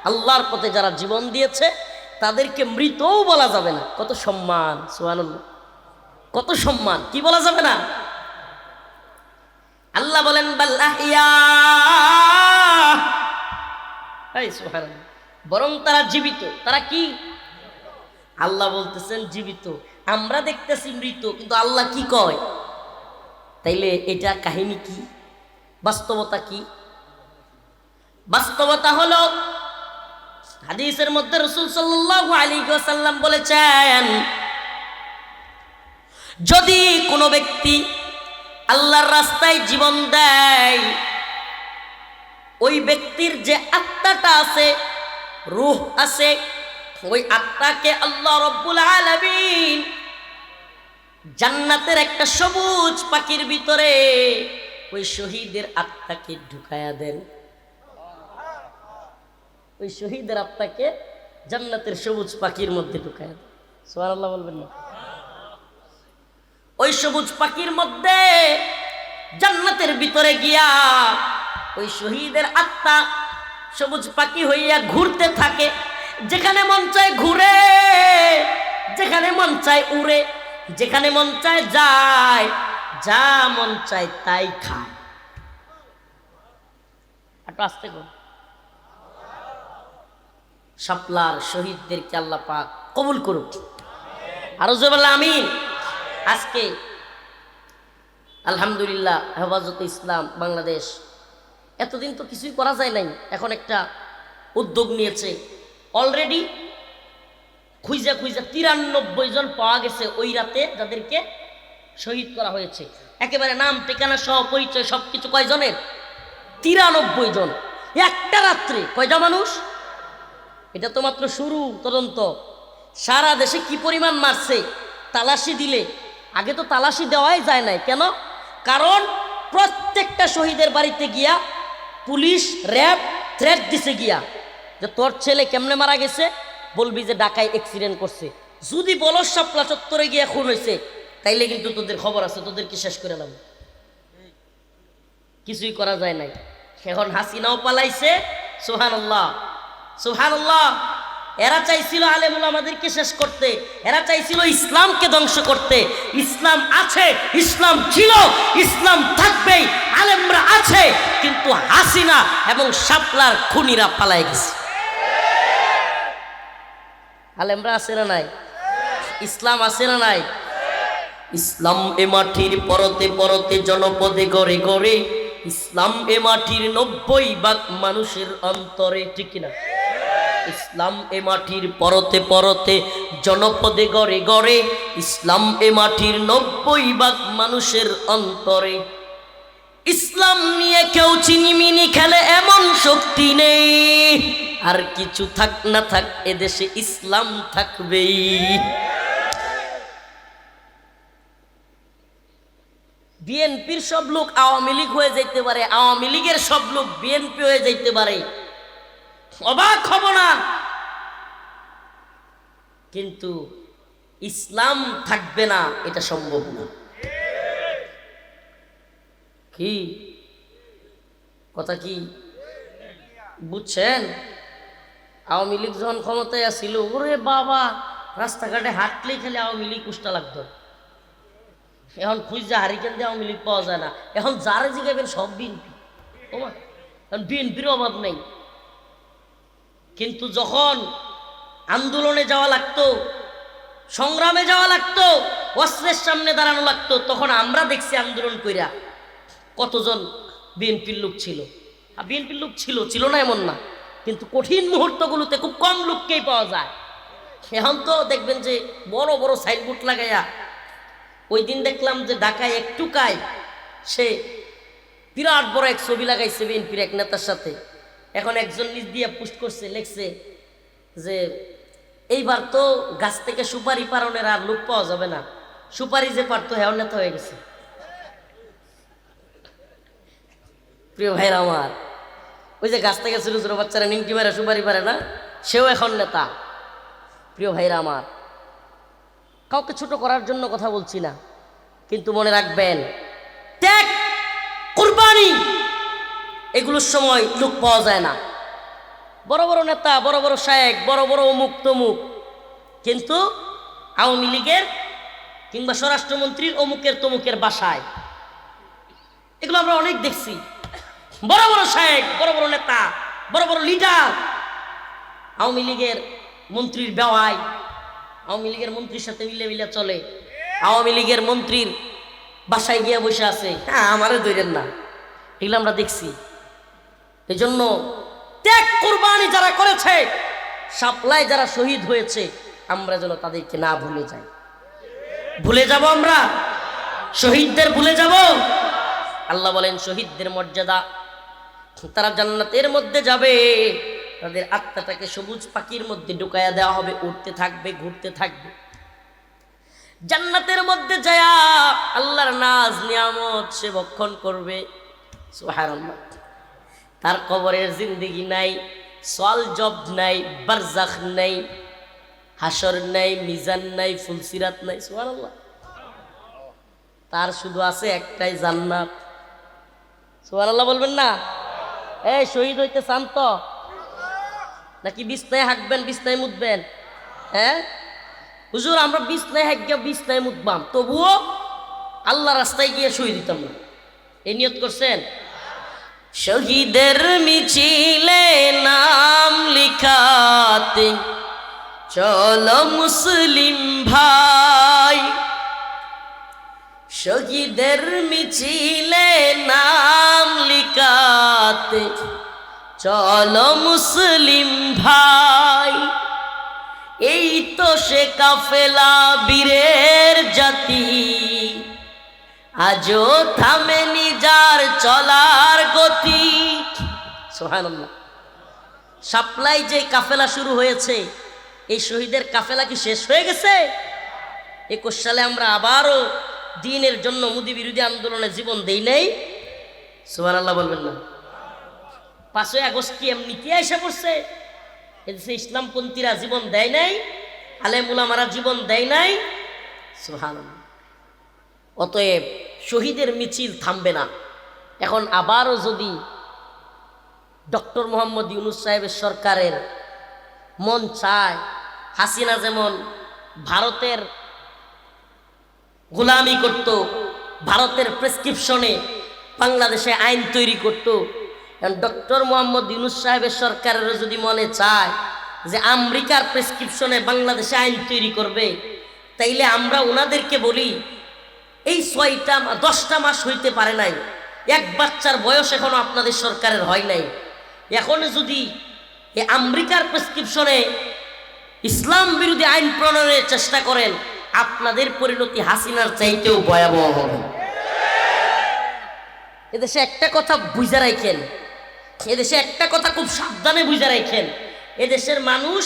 আল্লাহর পথে যারা জীবন দিয়েছে তাদেরকে মৃতও বলা যাবে না। কত সম্মান! সুবহানাল্লাহ, কত সম্মান! কি বলা যাবে না? আল্লাহ বলেন বাল আহইয়া, এই সুবহানাল্লাহ, বরং তারা জীবিত। তারা কি? আল্লাহ বলতেছেন জীবিত, আমরা দেখতেছি মৃত, কিন্তু আল্লাহ কি কয়? তাইলে এটা কাহিনী কি? বাস্তবতা কি? বাস্তবতা হলো হাদিসের মধ্যে রাসূল সাল্লাল্লাহু আলাইহি ওয়াসাল্লাম বলেছেন, যদি কোনো ব্যক্তি আল্লাহর রাস্তায় জীবন দেয়, ওই ব্যক্তির যে আত্মাটা আছে, রূহ আছে, ওই আত্মাকে আল্লাহ রাব্বুল আলামিন জান্নাতের একটা সবুজ পাখির ভিতরে ওই শহীদের আত্মাকে ঢুকায়া দেন। ওই শহীদের আত্মাকে জান্নাতের সবুজ পাখির মধ্যে ঢুকায়া দেন। সুবহানাল্লাহ বলবেন না? ওই সবুজ পাখির মধ্যে জান্নাতের ভিতরে গিয়া ওই শহীদের আত্মা সবুজ পাখি হইয়া ঘুরতে থাকে, যেখানে মন চায় ঘুরে, যেখানে মন চায় উড়ে, যেখানে মন চায় যায়, যা মন চায় তাই খায়। একটু আস্তে কর। শাপলার শহীদদেরকে আল্লাহ পাক কবুল করুক, আরো জোরে বলেন আমিন। আজকে আলহামদুলিল্লাহ হেফাজতে ইসলাম বাংলাদেশ, এতদিন তো কিছুই করা যায় নাই, এখন একটা উদ্যোগ নিয়েছে। অলরেডি খুঁজা 93 জন পাওয়া গেছে ওই রাতে, যাদেরকে শহীদ করা হয়েছে, একেবারে নাম ঠিকানা সহ পরিচয় সবকিছু। কয়জনের? 93 জন। একটা রাত্রে কয়টা মানুষ? এটা তো মাত্র শুরু তদন্ত। সারা দেশে কি পরিমাণ মারছে তালাশি দিলে, আগে তো তালাশি দেওয়াই যায় নাই। কেন? কারণ প্রত্যেকটা শহীদের বাড়িতে গিয়া পুলিশ, র্যাব থ্রেট দিছে গিয়া যে তোর ছেলে কেমনে মারা গেছে, বলবি যে ঢাকায় অ্যাক্সিডেন্ট করছে। যদি বলো শাপলা চত্বরে গিয়া খুন হয়েছে, তাইলে কিন্তু তোদের খবর আছে, তোদেরকে শেষ করে নেব। কিছুই করা যায় নাই। এখন হাসিনাও পালাইছে। সুবহানাল্লাহ, সুবহানাল্লাহ। এরা চাইছিল আলেমুল আমাদেরকে শেষ করতে, এরা চাইছিল ইসলামকে ধ্বংস করতে। ইসলাম আছে, ইসলাম ছিল, ইসলাম থাকবেই, আলেমরা আছে, কিন্তু হাসিনা এবং শাপলার খুনিরা পালায় গেছে। আলেমরা আছে না নাই? ইসলাম আছে না নাই? ইসলাম এ মাটির পরতে পরতে জনপদে গড়ে গড়ে, ইসলাম এ মাটির 90% মানুষের অন্তরে, ঠিক কিনা? ইসলাম এ মাটির পরতে পরতে জনপদে গড়ে গড়ে, ইসলাম এ মাটির 90% মানুষের অন্তরে। ইসলাম নিয়ে কেউ চিনিমিনি খেলে এমন শক্তি নেই, আর কিছু থাক না থাক এদেশে ইসলাম থাকবেই। বিএনপির সব লোক আওয়ামী লীগ হয়ে যাইতে পারে, আওয়ামী লীগের সব লোক বিএনপি হয়ে যাইতে পারে, অবাক হব না, কিন্তু ইসলাম থাকবে না এটা সম্ভব না। কি কথা কি বুঝছেন? আওয়ামী লীগ যখন ক্ষমতায় আসছিল, ওরে বাবা, রাস্তাঘাটে হাঁটলেই খালি আওয়ামী লীগ উষ্টা লাগতো। এখন খুঁজা হারিকেন দিয়ে আওয়ামী লীগ পাওয়া যায় না। এখন যারা জিগাবেন সব বিএনপি, এখন বিএনপির অভাব নেই। কিন্তু যখন আন্দোলনে যাওয়া লাগতো, সংগ্রামে যাওয়া লাগতো, অস্ত্রের সামনে দাঁড়ানো লাগতো, তখন আমরা দেখছি আন্দোলন কইরা কতজন বিএনপির লোক ছিল। আর বিএনপির লোক ছিল না এমন না, কিন্তু কঠিন মুহূর্তগুলোতে খুব কম লোককেই পাওয়া যায়। এখন তো দেখবেন যে বড় বড় সাইনবোর্ড লাগাইয়া, ওই দিন দেখলাম যে ঢাকায় একটু কাই সে বিরাট বড় এক ছবি লাগাইছে বিএনপির এক নেতার সাথে। এখন একজন নিজ দিয়ে পোস্ট করছে, লেখছে যে এইবার তো গাছ থেকে সুপারি পারনের আর লোক পাওয়া যাবে না, সুপারি যে পারতো হ্যাঁ নেতা হয়ে গেছে। প্রিয় ভাইরা আমার, ওই যে গাছ থেকে ছোট ছোট বাচ্চারা নিমকি মারা সুপারি পারে না, সেও এখন নেতা। প্রিয় ভাইরা আমার, কাউকে ছোট করার জন্য কথা বলছি না, কিন্তু মনে রাখবেন, ত্যাগ, কুরবানি, এগুলোর সময় লোক পাওয়া যায় না। বড় বড় নেতা, বড় বড় শায়েক, বড় বড় অমুক তমুক, কিন্তু আওয়ামী লীগের কিংবা স্বরাষ্ট্রমন্ত্রীর অমুকের তমুকের বাসায়, এগুলো আমরা অনেক দেখছি। বড় বড় শায়েক, বড় বড় নেতা, বড় বড় লিডার আওয়ামী লীগের মন্ত্রীর বেওয়াই, আওয়ামী লীগের মন্ত্রীর সাথে মিলে মিলে চলে, আওয়ামী লীগের মন্ত্রীর বাসায় গিয়ে বসে আছে, হ্যাঁ আমারে ধরেন না, এগুলো আমরা দেখছি। এই জন্য ত্যাগ কুরবানি যারা করেছে, শাপলায় যারা শহীদ হয়েছে, আমরা যেন তাদেরকে না ভুলে যাই। ভুলে যাব আমরা শহীদদের? ভুলে যাব? আল্লাহ বলেন শহীদদের মর্যাদা, তারা জান্নাতের মধ্যে যাবে, তাদের আত্মাটাকে সবুজ পাখির মধ্যে ঢুকাইয়া দেওয়া হবে, উঠতে থাকবে, ঘুরতে থাকবে, জান্নাতের মধ্যে যায়া আল্লাহর নাজ নিয়ামত সে ভক্ষণ করবে। সুবহানাল্লাহ। তার কবরের জিন্দেগি নাই, সওয়াল জব নাই, বারজাখ নাই, হাসর নাই, মিজান নাই, ফুলসিরাত নাই। সুবহানাল্লাহ। তার শুধু আছে একটাই জান্নাত। সুবহানাল্লাহ বলবেন না? এই শহীদ হইতে চান তো নাকি বিছনায় হাঁকবেন, বিছনায় মুতবেন? হ্যাঁ হুজুর, আমরা বিছনায় হাঁকিয়া বিছনায় মুতবাম, তবুও আল্লাহ রাস্তায় গিয়ে শহীদ দিতাম না, এই নিয়ত করছেন? শহীদের মিছিলে নাম লিখাতে চলো মুসলিম ভাই, শহীদের মিছিলে নাম লিখাতে চলো মুসলিম ভাই, এই তো সে কাফেলা বীরের জাতি, আজও থামেনি যার চলার গতি। সুবহানাল্লাহ। শাপলায় যে কাফেলা শুরু হয়েছে, এই শহীদের কাফেলা কি শেষ হয়ে গেছে? 21 সালে আমরা আবারও দ্বীনের জন্য মোদি বিরোধী আন্দোলনে জীবন দেই নাই? সুবহানাল্লাহ বলবেন না? 5ই আগস্ট কি এমনিতে এসে পড়ছে? এদেশে ইসলামপন্থীরা জীবন দেয় নাই, আলেম উলামারা জীবন দেয় নাই। সুবহানাল্লাহ। অতএব শহীদের মিছিল থামবে না। এখন আবারও যদি ডক্টর মোহাম্মদ ইউনূস সাহেবের সরকারের মন চায় হাসিনা যেমন ভারতের গোলামি করত, ভারতের প্রেসক্রিপশনে বাংলাদেশে আইন তৈরি করত। ডক্টর মোহাম্মদ ইউনূস সাহেবের সরকারেরও যদি মনে চায় যে আমেরিকার প্রেসক্রিপশনে বাংলাদেশে আইন তৈরি করবে, তাইলে আমরা ওনাদেরকে বলি এই 10টা মাস হইতে পারে নাই, এক বাচ্চার বয়স এখনো আপনাদের সরকারের হয় নাই, এখন যদি এই আমেরিকার প্রেসক্রিপশনে ইসলাম বিরোধী আইন প্রণয়নের চেষ্টা করেন, আপনাদের পরিণতি হাসিনার চাইতেও ভয়াবহ হবে। এদেশে একটা কথা বুঝা রাখেন, এদেশে একটা কথা খুব সাবধানে বুঝা রাখেন, এদেশের মানুষ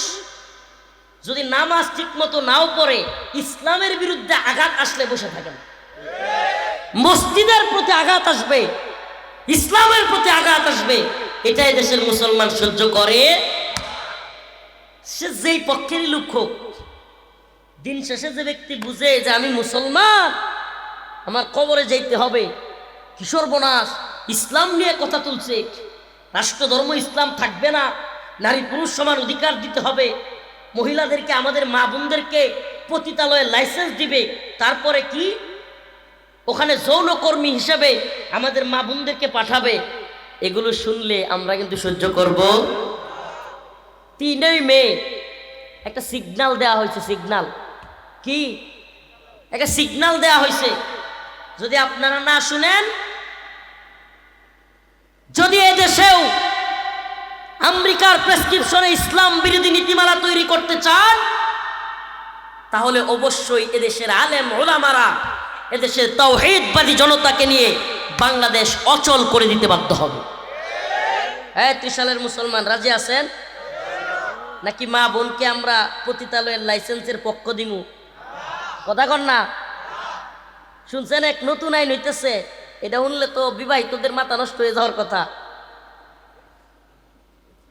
যদি নামাজ ঠিক মতো নাও পড়ে, ইসলামের বিরুদ্ধে আঘাত আসলে বসে থাকেন। মসজিদের প্রতি আঘাত আসবে, ইসলামের প্রতি আঘাত আসবে, এটা এদেশের মুসলমান সহ্য করে। সে যেই পক্ষেরই লোক হোক, দিন শেষে যে ব্যক্তি বুঝে যে আমি মুসলমান, আমার কবরে যাইতে হবে, কিশোর বনাস ইসলাম নিয়ে কথা তুলছে, রাষ্ট্র ধর্ম ইসলাম থাকবে না, নারী পুরুষ সমান অধিকার দিতে হবে, মহিলাদেরকে আমাদের মা বোনদেরকে পতিতালয়ে লাইসেন্স দিবে, তারপরে কি ওখানে যৌনকর্মী হিসেবে আমাদের মা বোনদেরকে পাঠাবে, এগুলো শুনলে আমরা কিন্তু সহ্য করব। 3 মে একটা সিগন্যাল দেওয়া হয়েছে, সিগন্যাল কি একটা সিগন্যাল দেওয়া হয়েছে, যদি আপনারা না শুনেন, যদি এদেশেও আমেরিকার প্রেসক্রিপশনে ইসলাম বিরোধী নীতিমালা তৈরি করতে চান, তাহলে অবশ্যই এদেশের আলেম ওলামারা এদেশের তাওহীদবাদী জনতাকে নিয়ে বাংলাদেশ অচল করে দিতে বাধ্য হবে। হ্যাঁ, ত্রিশালের মুসলমান রাজি আছেন নাকি মা বোনকে আমরা পতিতালয়ের লাইসেন্সের পক্ষ দিমু? কথা কন না? শুনছেন এক নতুন আইন হইতেছে, এটা শুনলে তো বিবাহিতদের মাথা নষ্ট হয়ে যাওয়ার কথা।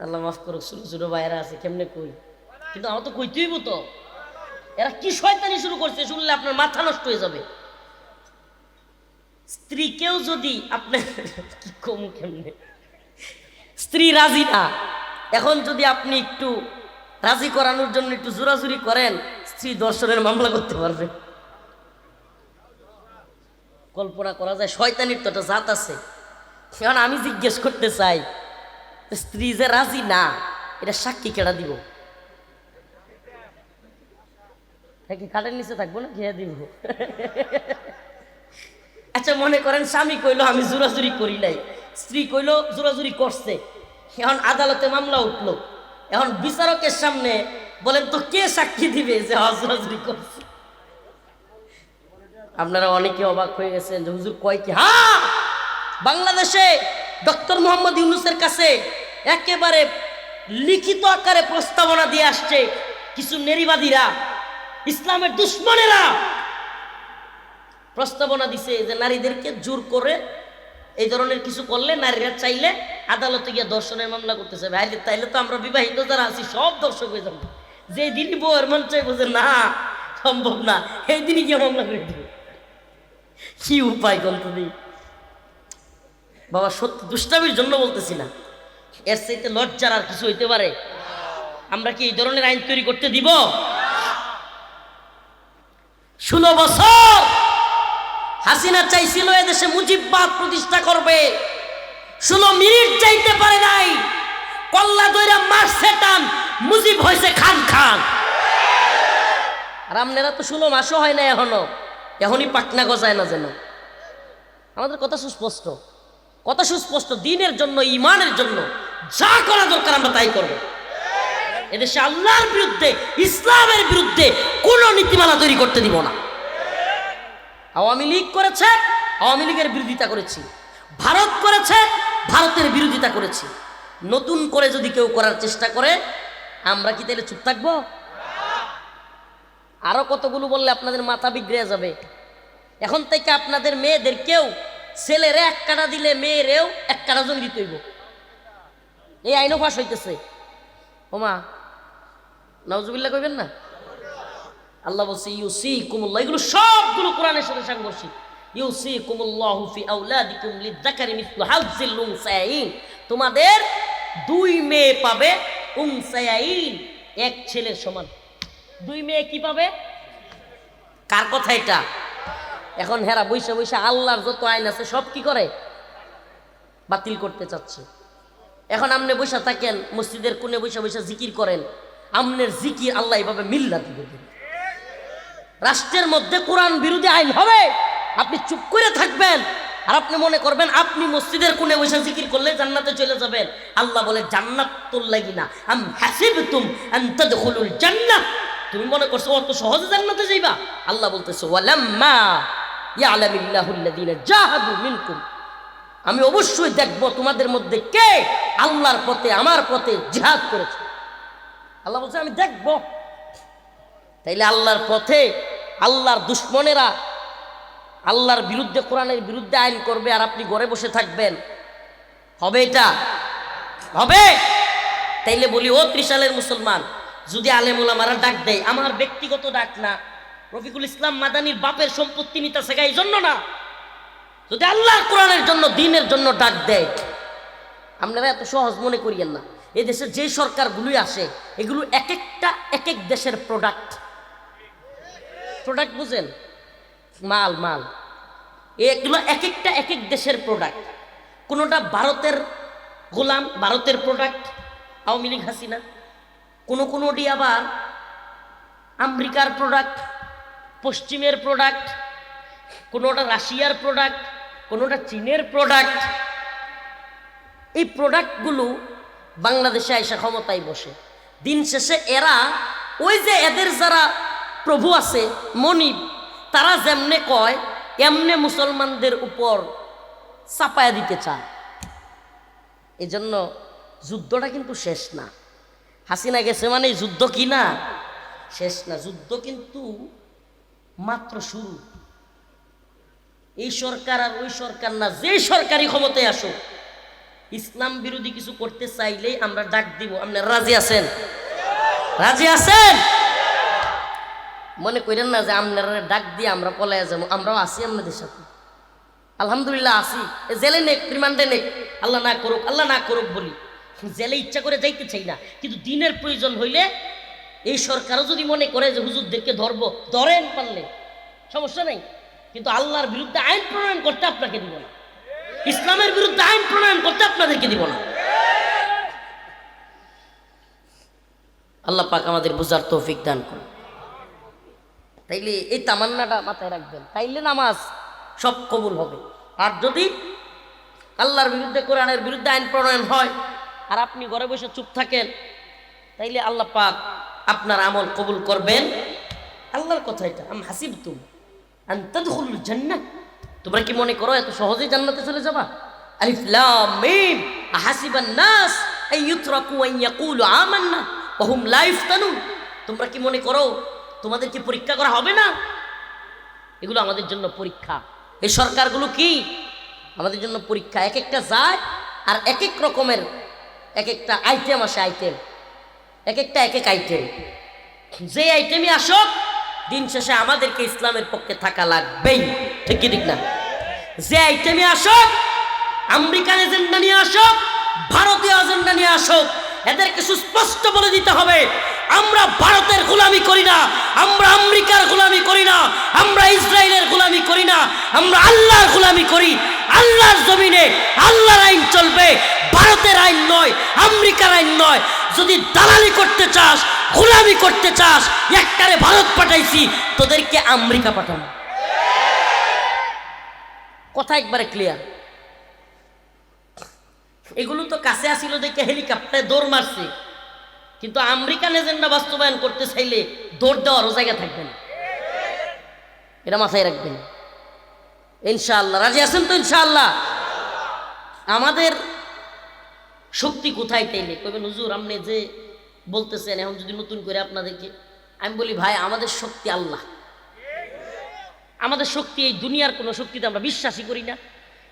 আল্লাহ মাফ করুক, ছোট ছোট ভাইয়েরা আছে, কেমনে কই, কিন্তু আমার তো কইতেই তো, এরা কি শয়তানি শুরু করছে, শুনলে আপনার মাথা নষ্ট হয়ে যাবে। স্ত্রীকেও যদি আপনি কি কম, কেমনে স্ত্রী রাজি না, এখন যদি আপনি একটু রাজি করানোর জন্য একটু জোরাজুরি করেন, স্ত্রী ধর্ষণের মামলা করতে পারবে। কল্পনা করা যায়, শয়তানির তো একটা জাত আছে। এখন আমি জিজ্ঞেস করতে চাই, স্ত্রী যে রাজি না, এটা সাক্ষী কেডা দিব? কি খাটের নিচে থাকবো না খেয়ে দিব? আচ্ছা, মনে করেন স্বামী কইলো আমি জোরাজুরি করি নাই, স্ত্রী কইলো জোরাজুরি করছে, এখন আদালতে মামলা উঠলো, এখন বিচারকের সামনে বলেন তো কে সাক্ষী দিবে যে জোরাজুরি করছে? আপনারা অনেকে অবাক হয়ে গেছেন যে হুজুর কয় কি? হ্যাঁ, বাংলাদেশে ডক্টর মোহাম্মদ ইউনূসের কাছে একেবারে লিখিত আকারে প্রস্তাবনা দিয়ে আসছে কিছু নারীবাদীরা, ইসলামের দুশ্মনেরা প্রস্তাবনা দিছে যে নারীদেরকে জোর করে এই ধরনের কিছু করলে, নারীরা চাইলে আদালতে গিয়ে ধর্ষণের মামলা করতে চাইবে। আরে তাইলে তো আমরা বিবাহিত যারা আছি সব দর্শক হয়ে যাবো, যে দিনই বউয়ের মন চাইবো যে না সম্ভব না, এই দিনই গিয়ে মামলা করে দেবে। কি উপায় গল্প নেই বাবা, সত্যি দুষ্টামির জন্য বলতেছি না, এর চাইতে লজ্জার আর কিছু হইতে পারে? আমরা কি এই ধরনের আইন তৈরি করতে দিব? 16 বছর হাসিনা চাইছিল এদেশে মুজিববাদ প্রতিষ্ঠা করবে, 16 মিনিট চাইতে পারে নাই, কল্লা দইরা মারছে টান, মুজিব হয়েছে খান খান। আর আপনারা তো 16 মাসও হয় না এখনো, এখনই পাটনা গজায় না যেন। আমাদের কথা সুস্পষ্ট, কথা সুস্পষ্ট, দিনের জন্য ইমানের জন্য যা করা দরকার আমরা তাই করব। এদেশে আল্লাহর বিরুদ্ধে, ইসলামের বিরুদ্ধে কোনো নীতিমালা তৈরি করতে দিব না। আওয়ামী লীগ করেছে, আওয়ামী লীগের বিরোধিতা করেছি, ভারত করেছে, ভারতের বিরোধিতা করেছি। নতুন করে যদি কেউ করার চেষ্টা করে, আমরা কি তাহলে চুপ থাকবো? আরো কতগুলো বললে আপনাদের মাথা বিগড়ে যাবে। এখন থেকে আপনাদের মেয়েদেরকেও, ছেলেরে 1 কাটা দিলে মেয়েরেও 1 কাটা জন দিতে হইব, এই আইনও পাশ হইতেছে। ওমা নাউজুবিল্লাহ কইবেন না? আল্লাহ বলছে ইউসিকুমুল্লাহ, এগুলো সবগুলো কোরআনের সাথে সাংঘর্ষিক। ইউসিকুমুল্লাহু ফি আওলাদিকুম লিযাকারি মিসলু হাযযিল উনসায়াইন, তোমাদের 2 মেয়ে পাবে, উনসায়াইন এক ছেলের সমান। 2 মেয়ে কি পাবে? কার কথা এটা? এখন হেরা বৈশা বৈশা আল্লাহর যত আইন আছে সব কি করে? বাতিল করতে চাচ্ছে। এখন আমনে বৈশা থাকেন মসজিদের কোণে বৈশা বৈশা জিকির করেন, আমনের জিকির আল্লাহ এইভাবে মিল্লা দিবে। রাষ্ট্রের মধ্যে কোরআন বিরোধী আইন হবে, আপনি চুপ করে থাকবেন আর আপনি মনে করবেন আপনি মসজিদের কোণে বসে জিকির করলে জান্নাতে চলে যাবেন। আল্লাহ বলে জান্নাত তোর লাগি না, আম হাসিবতুম আন তাদখুলুল জান্নাহ, তুমি মনে করছো অত সহজে জান্নাতে যাইবা? আল্লাহ বলতেছে ওয়ালাম্মা ইয়ালামিল্লাহুল্লাযীনা জাহাদু মিনকুম, আমি অবশ্যই দেখব তোমাদের মধ্যে কে আল্লাহর পথে আমার পথে জিহাদ করেছে। আল্লাহ বলছে আমি দেখব। তাইলে আল্লাহর পথে আল্লাহর দুশমনেরা আল্লাহর বিরুদ্ধে কোরআনের বিরুদ্ধে আইন করবে আর আপনি ঘরে বসে থাকবেন? হবে এটা? হবে? তাইলে বলি ও ত্রিশালের মুসলমান, যদি আলেম ওলামারা ডাক দেয়, আমার ব্যক্তিগত ডাক না, রফিকুল ইসলাম মাদানির বাপের সম্পত্তি নিতেছে এই জন্য না, যদি আল্লাহ কোরআনের জন্য দ্বীনের জন্য ডাক দেয়, আপনারা এত সহজ মনে করিয়েন না। এই দেশে যে সরকারগুলোই আসে এগুলো এক একটা এক এক দেশের প্রোডাক্ট। প্রোডাক্ট বুঝেন? মাল মাল, এগুলো এক একটা এক এক দেশের প্রোডাক্ট। কোনোটা ভারতের গোলাম, ভারতের প্রোডাক্ট, আওয়ামী লীগ হাসিনা। কোনোটি আবার আমেরিকার প্রোডাক্ট, পশ্চিমের প্রোডাক্ট, কোনোটা রাশিয়ার প্রোডাক্ট, কোনোটা চীনের প্রোডাক্ট। এই প্রোডাক্টগুলো বাংলাদেশে আইসা ক্ষমতায় বসে। দিন শেষে এরা ওই যে এদের যারা প্রভু আছে মনিব, তারা যেমনে কয় এমনে মুসলমানদের উপর চাপায়া দিতে চায়। এজন্য যুদ্ধটা কিন্তু শেষ না। হাসিনা গেছে মানে যুদ্ধ কি না শেষ না, যুদ্ধ কিন্তু মাত্র শুরু। এই সরকার আর ওই সরকার না, যে সরকারি ক্ষমতায় আসুক, ইসলাম বিরোধী কিছু করতে চাইলেই আমরা ডাক দিব। আপনারা রাজি আছেন? রাজি আছেন? মনে করেন না যে আপনারা ডাক দিয়ে আমরা পলাইয়া যাবো। আমরাও আছি আপনাদের সাথে, আলহামদুলিল্লাহ আছি। জেলে নেক, রিমান্ডে নেক, আল্লাহ না করুক, আল্লাহ না করুক বলি। জেলে ইচ্ছা করে যাইতে চাই না, কিন্তু দিনের প্রয়োজন হইলে এই সরকারও যদি মনে করে যে হুজুরদেরকে ধরবো, ধরেন, পারলে সমস্যা নেই। কিন্তু আল্লাহর বিরুদ্ধে আইন প্রণয়ন করতে আপনাকে দিব না, ইসলামের বিরুদ্ধে আইন প্রণয়ন করতে আপনাদেরকে দিব না। আল্লাহ পাক আমাদের বুঝার তৌফিক দান করুন। তাইলে এই তামান্নাটা মাথায় রাখবেন, তাইলে নামাজ সব কবুল হবে। আর যদি আল্লাহর বিরুদ্ধে কোরআনের বিরুদ্ধে আইন প্রণয়ন হয় আর আপনি ঘরে বসে চুপ থাকেন, তাইলে আল্লাহ পাক আপনার আমল কবুল করবেন। আল্লাহর কথা এটা, আম হাসিবতুম আন তাদখুলুল জান্নাহ, তোমরা কি মনে করো এত সহজেই জান্নাতে চলে যাবা? আলিফ লাম মিম, আহাসিবান নাস আন ইউতরাকু আন ইয়াকুলু আমান্না ওয়া হুম লা ইফতানুন, তোমরা কি মনে করো তোমাদেরকে পরীক্ষা করা হবে না? এগুলো আমাদের জন্য পরীক্ষা। এই সরকারগুলো কি আমাদের জন্য পরীক্ষা। এক একটা যায় আর এক এক রকমের এক একটা আইটেম আসে, আইটেম এক একটা এক এক আইটেম। যে আইটেমই আসুক, দিন শেষে আমাদেরকে ইসলামের পক্ষে থাকা লাগবেই, ঠিক কি ঠিক না? যে আইটেমে আসুক, আমেরিকান এজেন্ডা নিয়ে আসুক, ভারতীয় এজেন্ডা নিয়ে আসুক, এদেরকে সুস্পষ্ট বলে দিতে হবে আমরা ভারতের গোলামি করি না, আমরা আমেরিকার গোলামি করি না, আমরা ইসরায়েলের গোলামি করি না, আমরা আল্লাহর গোলামি করি। আল্লাহর জমিনে আল্লাহর আইন চলবে, ভারতের আইন নয়, আমেরিকার আইন নয়। যদি দালালি করতে চাস, গোলামি করতে চাস, একটারে ভারত পাঠাইছি, তোদেরকে আমেরিকা পাঠানো। কথা একবারে ক্লিয়ার। এগুলো তো কাছে আসিল দেখে হেলিকপ্টারে দৌড় মারছে, কিন্তু আমেরিকান এজেন্ডা বাস্তবায়ন করতে চাইলে দৌড় দেওয়ারও জায়গা থাকবে না। এটা মাথায় রাখবেন ইনশাআল্লাহ। রাজি আছেন তো? ইনশাআল্লাহ। আমাদের শক্তি কোথায় তাইলে কইবেন হুজুর আপনি যে বলতেছেন এখন যদি নতুন করে আপনাদেরকে, আমি বলি ভাই আমাদের শক্তি আল্লাহ। আমাদের শক্তি এই দুনিয়ার কোনো শক্তিতে আমরা বিশ্বাসই করি না।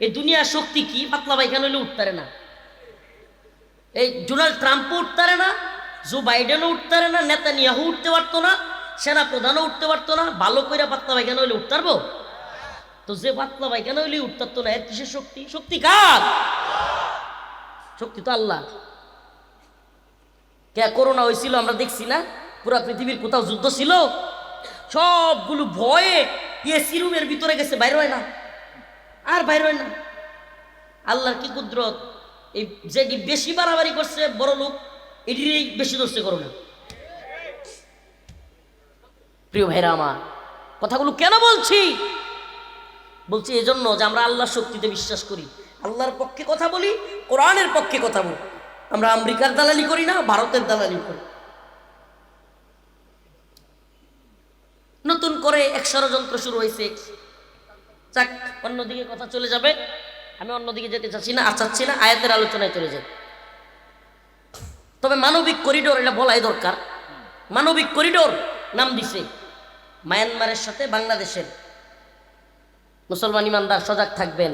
এই দুনিয়ার শক্তি কি? পাতলা পায়খানা হইলে উঠতে না, এই ডোনাল্ড ট্রাম্পও উঠতে পারে না, জো বাইডেনও উঠতে পারে না, নেতানিয়াহু উঠতে পারতো না, সেনা প্রধানও উঠতে পারতো না। ভালো করে পাতলা পায়খানা হইলে উঠতে পারবো? তো যে পাতলা পায়খানা হইলে উঠতে পারতো না, এর কিসের শক্তি? শক্তি কার? শক্তি তো আল্লাহ। কে করোনা হয়েছিল আমরা দেখছি না? পুরো পৃথিবীর কোথাও যুদ্ধ ছিল? সবগুলো ভয়ে এসি রুমের ভিতরে গেছে, বাইর হয় না, আর বাইর হয় না। আল্লাহর কি কুদরত, এই যেটি বেশি বাড়াবাড়ি করছে বড় লোক, এটিরই বেশি ধরছে করোনা। প্রিয় ভাইরা আমার, কথাগুলো কেন বলছি? বলছি এজন্য যে আমরা আল্লাহর শক্তিতে বিশ্বাস করি, আল্লাহর পক্ষে কথা বলি, কোরআনের পক্ষে কথা বলি। আমরা আমেরিকার দালালি করি না, ভারতের দালালি করি। নতুন করে এক ষড়যন্ত্র শুরু হয়েছে। যাক, অন্যদিকে কথা চলে যাবে, আমি অন্যদিকে যেতে চাচ্ছি না, চাচ্ছি না, আয়াতের আলোচনায় চলে যাই। তবে মানবিক করিডোর এটা বলাই দরকার। মানবিক করিডোর নাম দিছে মায়ানমারের সাথে বাংলাদেশের। মুসলমান ইমানদার সজাগ থাকবেন।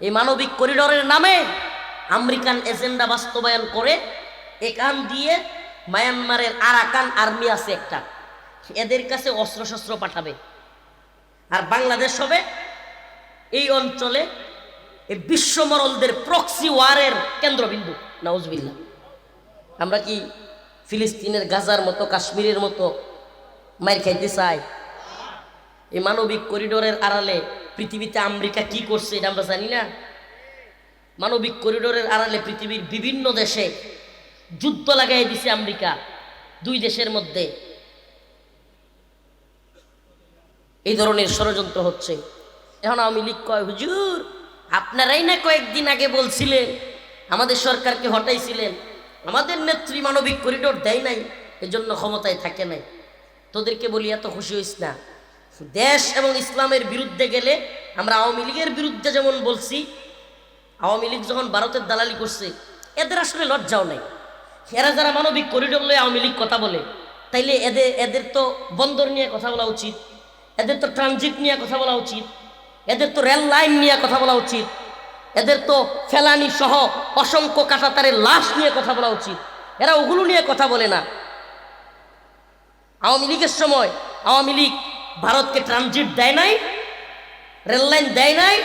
এই মানবিক করিডোরের নামে আমেরিকান এজেন্ডা বাস্তবায়ন করে এখান দিয়ে মায়ানমারের আরাকান আর্মি আছে একটা, এদের কাছে অস্ত্রশস্ত্র পাঠাবে। আর বাংলাদেশ হবে এই অঞ্চলে এই বিশ্বমরলদের প্রক্সি ওয়ারের কেন্দ্রবিন্দু। নাউজুবিল্লাহ। আমরা কি ফিলিস্তিনের গাজার মতো, কাশ্মীরের মতো মাইর খাইতে চাই? এই মানবিক করিডোরের আড়ালে পৃথিবীতে আমেরিকা কি করছে এটা আমরা জানি না? মানবিক করিডোরের আড়ালে পৃথিবীর বিভিন্ন দেশে যুদ্ধ লাগাই দিছে আমেরিকা, দুই দেশের মধ্যে। এই ধরনের ষড়যন্ত্র হচ্ছে। এখন আওয়ামী লীগ কয়, হুজুর আপনারাই না কয়েকদিন আগে বলছিলেন, আমাদের সরকারকে হটাইছিলেন, আমাদের নেত্রী মানবিক করিডোর দেয় নাই, এজন্য ক্ষমতায় থাকে নাই। তোদেরকে বলি, এত খুশি হইস না। দেশ এবং ইসলামের বিরুদ্ধে গেলে আমরা আওয়ামী লীগের বিরুদ্ধে যেমন বলছি, আওয়ামী লীগ যখন ভারতের দালালি করছে এদের আসলে লজ্জাও নেই। এরা যারা মানবিক করিডোর লয়ে আওয়ামী লীগ কথা বলে, তাইলে এদের তো বন্দর নিয়ে কথা বলা উচিত, এদের তো ট্রানজিট নিয়ে কথা বলা উচিত, এদের তো রেল লাইন নিয়ে কথা বলা উচিত, এদের তো ফেলানি সহ অসংখ্য কাঁটাতারের লাশ নিয়ে কথা বলা উচিত। এরা ওগুলো নিয়ে কথা বলে না। আওয়ামী লীগের সময় আওয়ামী লীগ ভারতকে ট্রানজিট দেয় নাই, রেল লাইন দেয় নাই,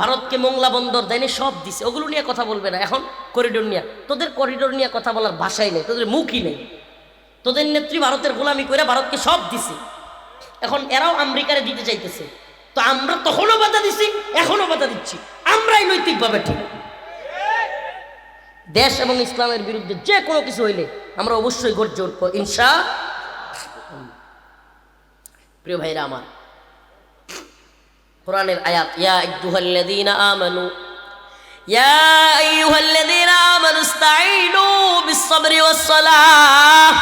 ভারতকে মোংলা বন্দর দেয়নি, সব দিছে। ওগুলো নিয়ে কথা বলবে না। এখন করিডোর নিয়ে, তোদের করিডোর নিয়ে কথা বলার ভাষাই নেই, তোদের মুখই নেই। তোদের নেত্রী ভারতের গোলামি করে ভারতকে সব দিছে, এখন এরাও আমেরিকারে দিতে চাইতেছে। তো আমরা তখনও বাধা দিছি, এখনো বাধা দিচ্ছি, আমরাই নৈতিকভাবে ঠিক। দেশ এবং ইসলামের বিরুদ্ধে যে কোনো কিছু হইলে আমরা অবশ্যই গর্জে উঠবো, ইনশাআল্লাহ। প্রিয় ভাইরা আমার, কোরআনের আয়াত, ইয়া আইয়ুহাল্লাযীনা আমানু, ইয়া আইয়ুহাল্লাযীনা আমানু ইসতাঈনু বিস-সাবরি ওয়াস-সালাহ।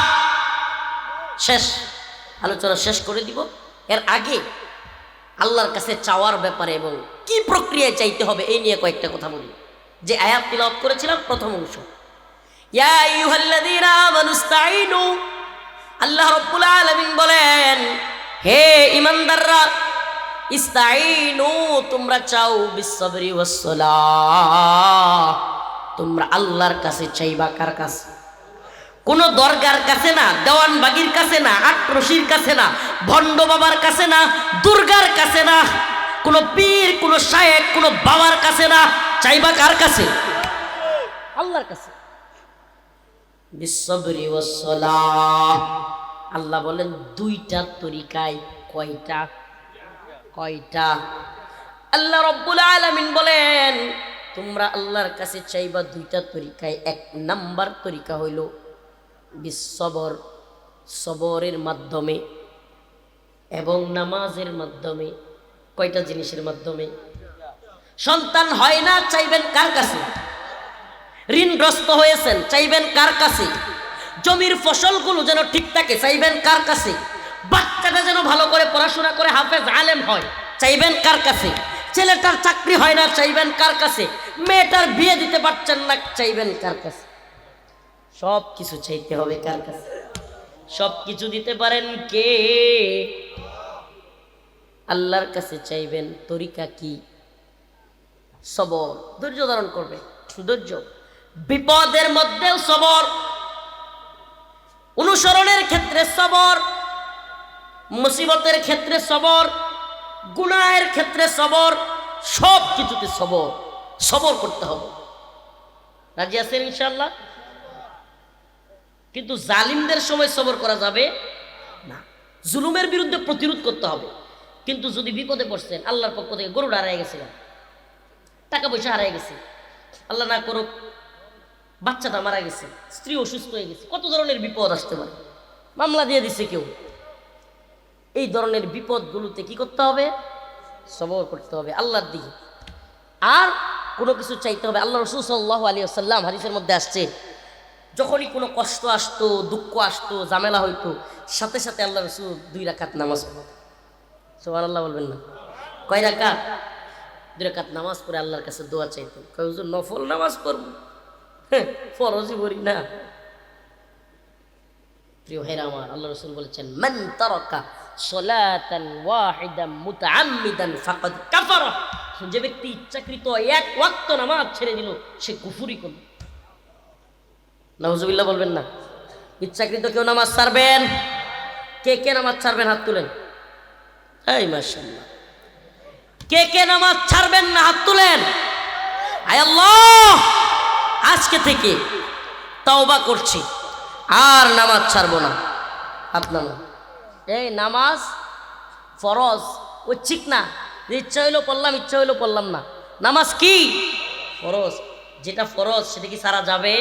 শেষ আলোচনা শেষ করে দিব। এর আগে আল্লাহর কাছে চাওয়ার ব্যাপারে এবং কি প্রক্রিয়ায় চাইতে হবে এই নিয়ে কয়েকটা কথা বলি। যে আয়াত তিলাওয়াত করেছিলাম প্রথম অংশ, ইয়া আইয়ুহাল্লাযীনা আমানু ইসতাঈনু, আল্লাহ রাব্বুল আলামিন বলেন, হে ঈমানদাররা, ইস্তাঈনু, তোমরা চাও, বিস-সাবরি ওয়াস-সালাহ, তোমরা আল্লাহর কাছে চাইবা। কার কাছে? কোনো দরগার কাছে না, দেওয়ানবাগির কাছে না, আটরশির কাছে না, ভণ্ড বাবার কাছে না, দুর্গার কাছে না, কোনো পীর, কোনো শায়েখ, কোনো বাবার কাছে না। চাইবা কার কাছে? আল্লাহর কাছে। বিস-সাবরি ওয়াস-সালাহ, আল্লাহ বলেন দুইটা তরিকায়। কয়টা? কয়টা? আল্লাহ রাব্বুল আলামিন বলেন তোমরা আল্লাহর কাছে চাইবা দুইটা তরিকায়। এক নাম্বার তরিকা হইল বিস-সবর, সবরের মাধ্যমে এবং নামাজের মাধ্যমে। কয়টা জিনিসের মাধ্যমে? সন্তান হয় না, চাইবেন কার কাছে? ঋণগ্রস্ত হয়েছেন, চাইবেন কার কাছে? জমির ফসলগুলো যেন ঠিক থাকে, চাইবেন কার কাছে? বাচ্চাটা যেন ভালো করে পড়াশোনা করে হাফেজ আলেম হয়, চাইবেন কার কাছে? ছেলেটার চাকরি হয় না, চাইবেন কার কাছে? মেয়েটার বিয়ে দিতে পারছেন না, চাইবেন কার কাছে? সব কিছু চাইতে হবে কার কাছে? সব কিছু দিতে পারেন কে? আল্লাহর কাছে চাইবেন। তরিকা কি? সবর, ধৈর্য ধারণ করবে। ধৈর্য, বিপদের মধ্যেও সবর, অনুসরণের ক্ষেত্রে সবর, মুসিবতের ক্ষেত্রে সবর, গুনাহের ক্ষেত্রে সবর, সব কিছুতে সবর। সবর করতে হবে। রাজি আছেন ইনশাআল্লাহ? কিন্তু জালিমদের সময় সবর করা যাবে না। জুলুমের বিরুদ্ধে প্রতিরোধ করতে হবে। কিন্তু যদি বিপদে পড়ছেন, আল্লাহর পক্ষ থেকে গরুটা হারিয়ে গেছিলেন, টাকা পয়সা হারিয়ে গেছে, আল্লাহ না করুক বাচ্চাটা মারা গেছে, স্ত্রী অসুস্থ হয়ে গেছে, কত ধরনের বিপদ আসতে পারে, মামলা দিয়ে দিছে কেউ, এই ধরনের বিপদগুলোতে কি করতে হবে? সবর করতে হবে আল্লাহর দিকে। আর কোনো কিছু চাইতে হবে। আল্লাহ রাসূল সাল্লাল্লাহু আলাইহি ওয়াসাল্লাম হাদিসের মধ্যে আসছে, যখনই কোনো কষ্ট আসতো, দুঃখ আসতো, ঝামেলা হইতো, সাথে সাথে আল্লাহ রাসূল 2 রাকাত নামাজ পড়তেন। সুবহানাল্লাহ বলবেন না? কয় রাকাত? 2 রাকাত নামাজ পড়ে আল্লাহর কাছে দোয়া চাইতেন। কয় হুজুর নফল নামাজ পড়ব, ফরজই পড়ি না। প্রিয় ভাইরা আমার, আল্লাহ রাসূল বলেছেন, মান তারাকা সালাতান ওয়াহিদান মুতাআম্মিদান ফাকাদ কাফারা। যে ব্যক্তি ইচ্ছাকৃত এক ওয়াক্ত নামাজ ছেড়ে দিল, সে কুফরি করল। নাউজুবিল্লাহ বলবেন না? ইচ্ছাকৃত কেউ নামাজ ছাড়বেন? কে কে নামাজ ছাড়বেন? হাত তুলেন। এই মাশাআল্লাহ, কে কে নামাজ ছাড়বেন না? হাত তুলেন। আয় আল্লাহ, আজকে থেকে তওবা করছি, আর নামাজ ছাড়বো না। হাত নামান। এই নামাজ ফরজ, ও ঠিক না যে ইচ্ছা হইলো পড়লাম, ইচ্ছা হইলো পড়লাম না। নামাজ কি? ফরজ। যেটা ফরজ সেটা কি সারা যাবে?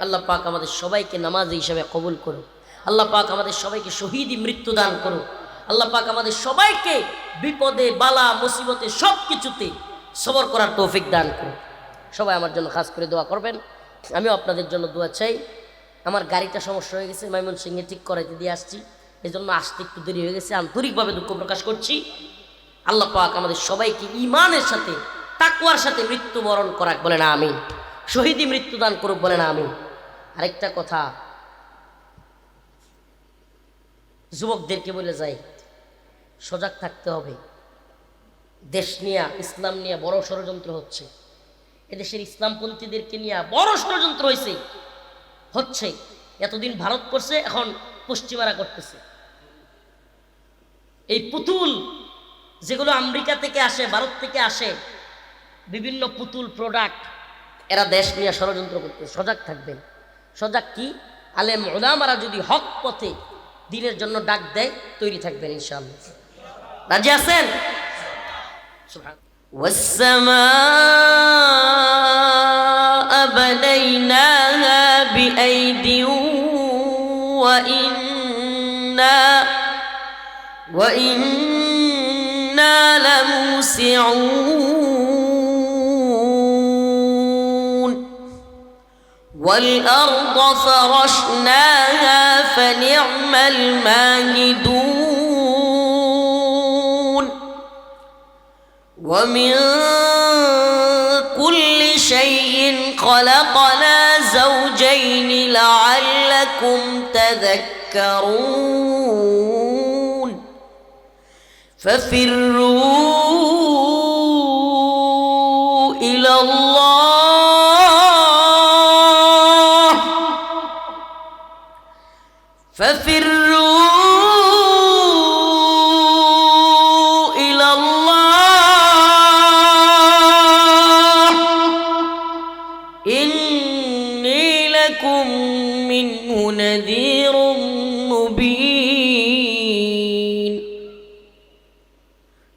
আল্লাহ পাক আমাদের সবাইকে নামাজি হিসাবে কবুল করুন। আল্লাহ পাক আমাদের সবাইকে শহীদি মৃত্যু দান করুন। আল্লাহ পাক আমাদের সবাইকে বিপদে বালা মুসিবতে সব কিছুতে সবর করার তৌফিক দান করুন। সবাই আমার জন্য খাস করে দোয়া করবেন। আমিও আপনাদের জন্য দোয়া চাই। আমার গাড়িটা সমস্যা হয়ে গেছে, ময়মনসিংহে ঠিক করাইতে দিয়ে আসছি, এই জন্য আসতে একটু দেরি হয়ে গেছে। আন্তরিকভাবে দুঃখ প্রকাশ করছি। আল্লাহ পাক আমাদের সবাইকে ঈমানের সাথে, তাকওয়ার সাথে মৃত্যুবরণ করাক, বলেন আমিন। শহীদি মৃত্যুদান করুক, বলেন আমিন। আরেকটা কথা যুবকদেরকে বলে যাই, সজাগ থাকতে হবে। দেশ নিয়ে, ইসলাম নিয়ে বড় ষড়যন্ত্র হচ্ছে। এদেশের ইসলামপন্থীদেরকে নিয়ে বড় ষড়যন্ত্র হচ্ছে। এতদিন ভারত করছে, এখন পশ্চিমারা করতেছে। এই পুতুল যেগুলো আমেরিকা থেকে আসে, ভারত থেকে আসে, বিভিন্ন পুতুল প্রোডাক্ট, এরা দেশ নিয়ে ষড়যন্ত্র করতেছে। সজাগ থাকবেন। সজাগ কি? আলেম উলামারা যদি হক পথে দ্বীনের জন্য ডাক দেয়, তৈরি থাকবেন ইনশাআল্লাহ। রাজি আছেন? والسماء بنيناها بأيد وإنا لموسعون والأرض فرشناها فنعم الماهدون ومن كل شيء خلقنا زوجين لعلكم تذكرون ففروا إلى الله إني لكم منه نذير مبين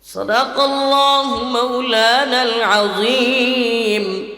صدق الله مولانا العظيم